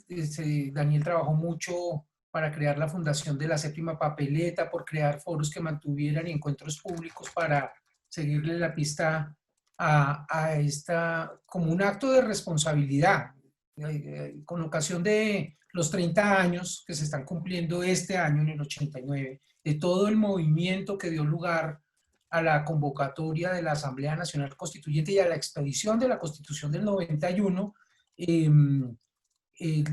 Daniel trabajó mucho para crear la fundación de la Séptima Papeleta, por crear foros que mantuvieran encuentros públicos para seguirle la pista a esta, como un acto de responsabilidad, con ocasión de los 30 años que se están cumpliendo este año, en el 89, de todo el movimiento que dio lugar a la convocatoria de la Asamblea Nacional Constituyente y a la expedición de la Constitución del 91. eh,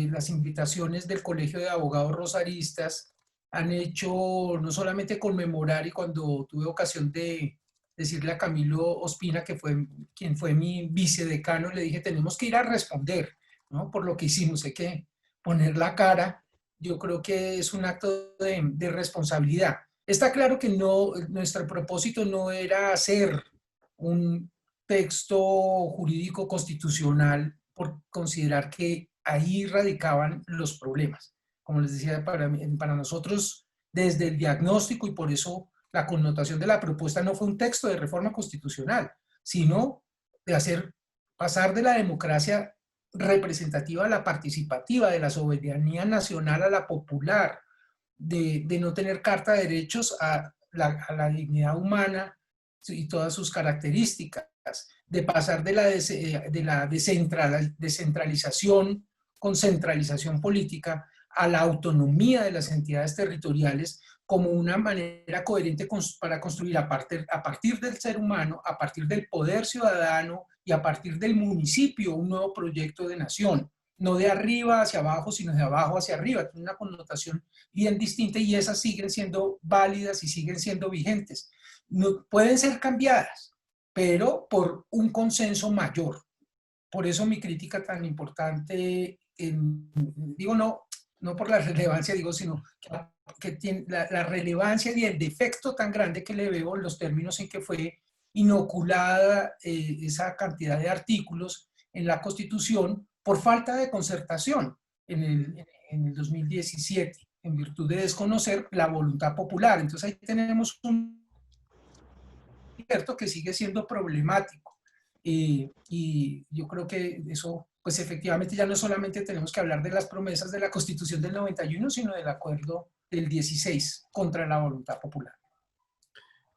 las invitaciones del Colegio de Abogados Rosaristas han hecho no solamente conmemorar, y cuando tuve ocasión de decirle a Camilo Ospina, que fue quien fue mi vicedecano, le dije, tenemos que ir a responder, ¿no?, por lo que hicimos, hay que poner la cara. Yo creo que es un acto de responsabilidad. Está claro que no, nuestro propósito no era hacer un texto jurídico constitucional por considerar que ahí radicaban los problemas. Como les decía, para nosotros, desde el diagnóstico, y por eso la connotación de la propuesta no fue un texto de reforma constitucional, sino de hacer pasar de la democracia representativa a la participativa, de la soberanía nacional a la popular, de no tener carta de derechos a la dignidad humana y todas sus características, de pasar de la descentralización con centralización política a la autonomía de las entidades territoriales como una manera coherente para construir a partir del ser humano, a partir del poder ciudadano y a partir del municipio un nuevo proyecto de nación, no de arriba hacia abajo, sino de abajo hacia arriba. Tiene una connotación bien distinta y esas siguen siendo válidas y siguen siendo vigentes. No, pueden ser cambiadas, pero por un consenso mayor. Por eso mi crítica tan importante, digo, no por la relevancia, digo, sino que tiene la relevancia y el defecto tan grande que le veo en los términos en que fue inoculada esa cantidad de artículos en la Constitución por falta de concertación en el 2017, en virtud de desconocer la voluntad popular. Entonces ahí tenemos un cierto que sigue siendo problemático. Y yo creo que eso, pues efectivamente ya no solamente tenemos que hablar de las promesas de la Constitución del 91, sino del acuerdo del 16 contra la voluntad popular.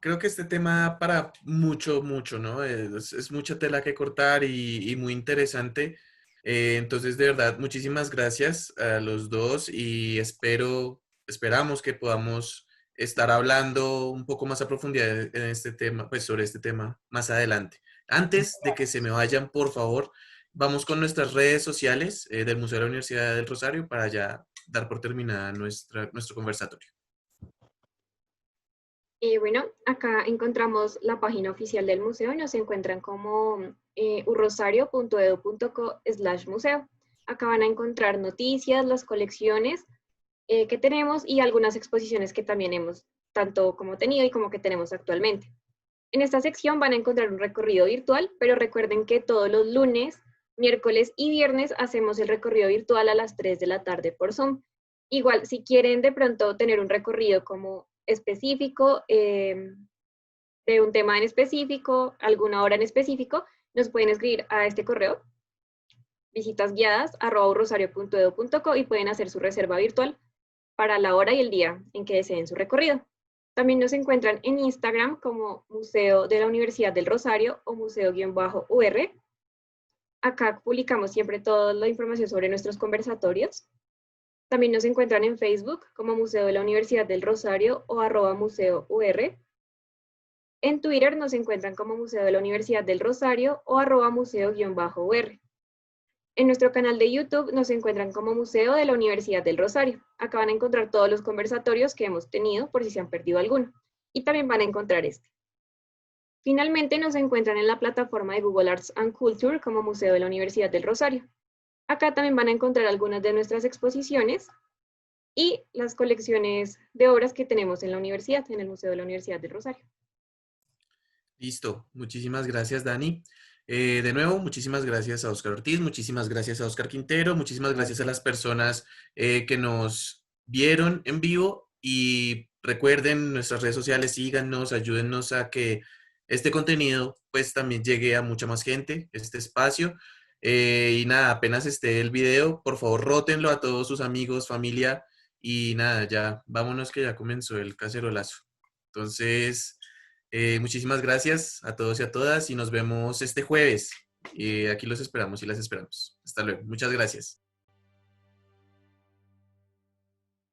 Creo que este tema para mucho, mucho, ¿no? Es mucha tela que cortar y muy interesante. Entonces, de verdad, muchísimas gracias a los dos y esperamos que podamos estar hablando un poco más a profundidad en este tema, pues sobre este tema más adelante. Antes de que se me vayan, por favor, vamos con nuestras redes sociales del Museo de la Universidad del Rosario para ya dar por terminada nuestro conversatorio. Bueno, acá encontramos la página oficial del museo y nos encuentran como urrosario.edu.co/museo. Acá van a encontrar noticias, las colecciones que tenemos y algunas exposiciones que también hemos tanto como tenido y como que tenemos actualmente. En esta sección van a encontrar un recorrido virtual, pero recuerden que todos los lunes, miércoles y viernes hacemos el recorrido virtual a las 3 de la tarde por Zoom. Igual, si quieren de pronto tener un recorrido como específico, de un tema en específico, alguna hora en específico, nos pueden escribir a este correo, visitasguiadas@urrosario.edu.co, y pueden hacer su reserva virtual para la hora y el día en que deseen su recorrido. También nos encuentran en Instagram como Museo de la Universidad del Rosario o Museo-UR. Acá publicamos siempre toda la información sobre nuestros conversatorios. También nos encuentran en Facebook como Museo de la Universidad del Rosario o @museo-UR. En Twitter nos encuentran como Museo de la Universidad del Rosario o @museo-UR. En nuestro canal de YouTube nos encuentran como Museo de la Universidad del Rosario. Acá van a encontrar todos los conversatorios que hemos tenido por si se han perdido alguno. Y también van a encontrar este. Finalmente nos encuentran en la plataforma de Google Arts and Culture como Museo de la Universidad del Rosario. Acá también van a encontrar algunas de nuestras exposiciones y las colecciones de obras que tenemos en la universidad, en el Museo de la Universidad del Rosario. Listo, muchísimas gracias, Dani. De nuevo, muchísimas gracias a Oscar Ortiz, muchísimas gracias a Oscar Quintero, muchísimas gracias a las personas que nos vieron en vivo y recuerden nuestras redes sociales, síganos, ayúdennos a que este contenido pues también llegue a mucha más gente, este espacio. Y nada, apenas esté el video, por favor, rótenlo a todos sus amigos, familia y nada, ya vámonos que ya comenzó el cacerolazo. Entonces... muchísimas gracias a todos y a todas y nos vemos este jueves. Aquí los esperamos y las esperamos. Hasta luego. Muchas gracias.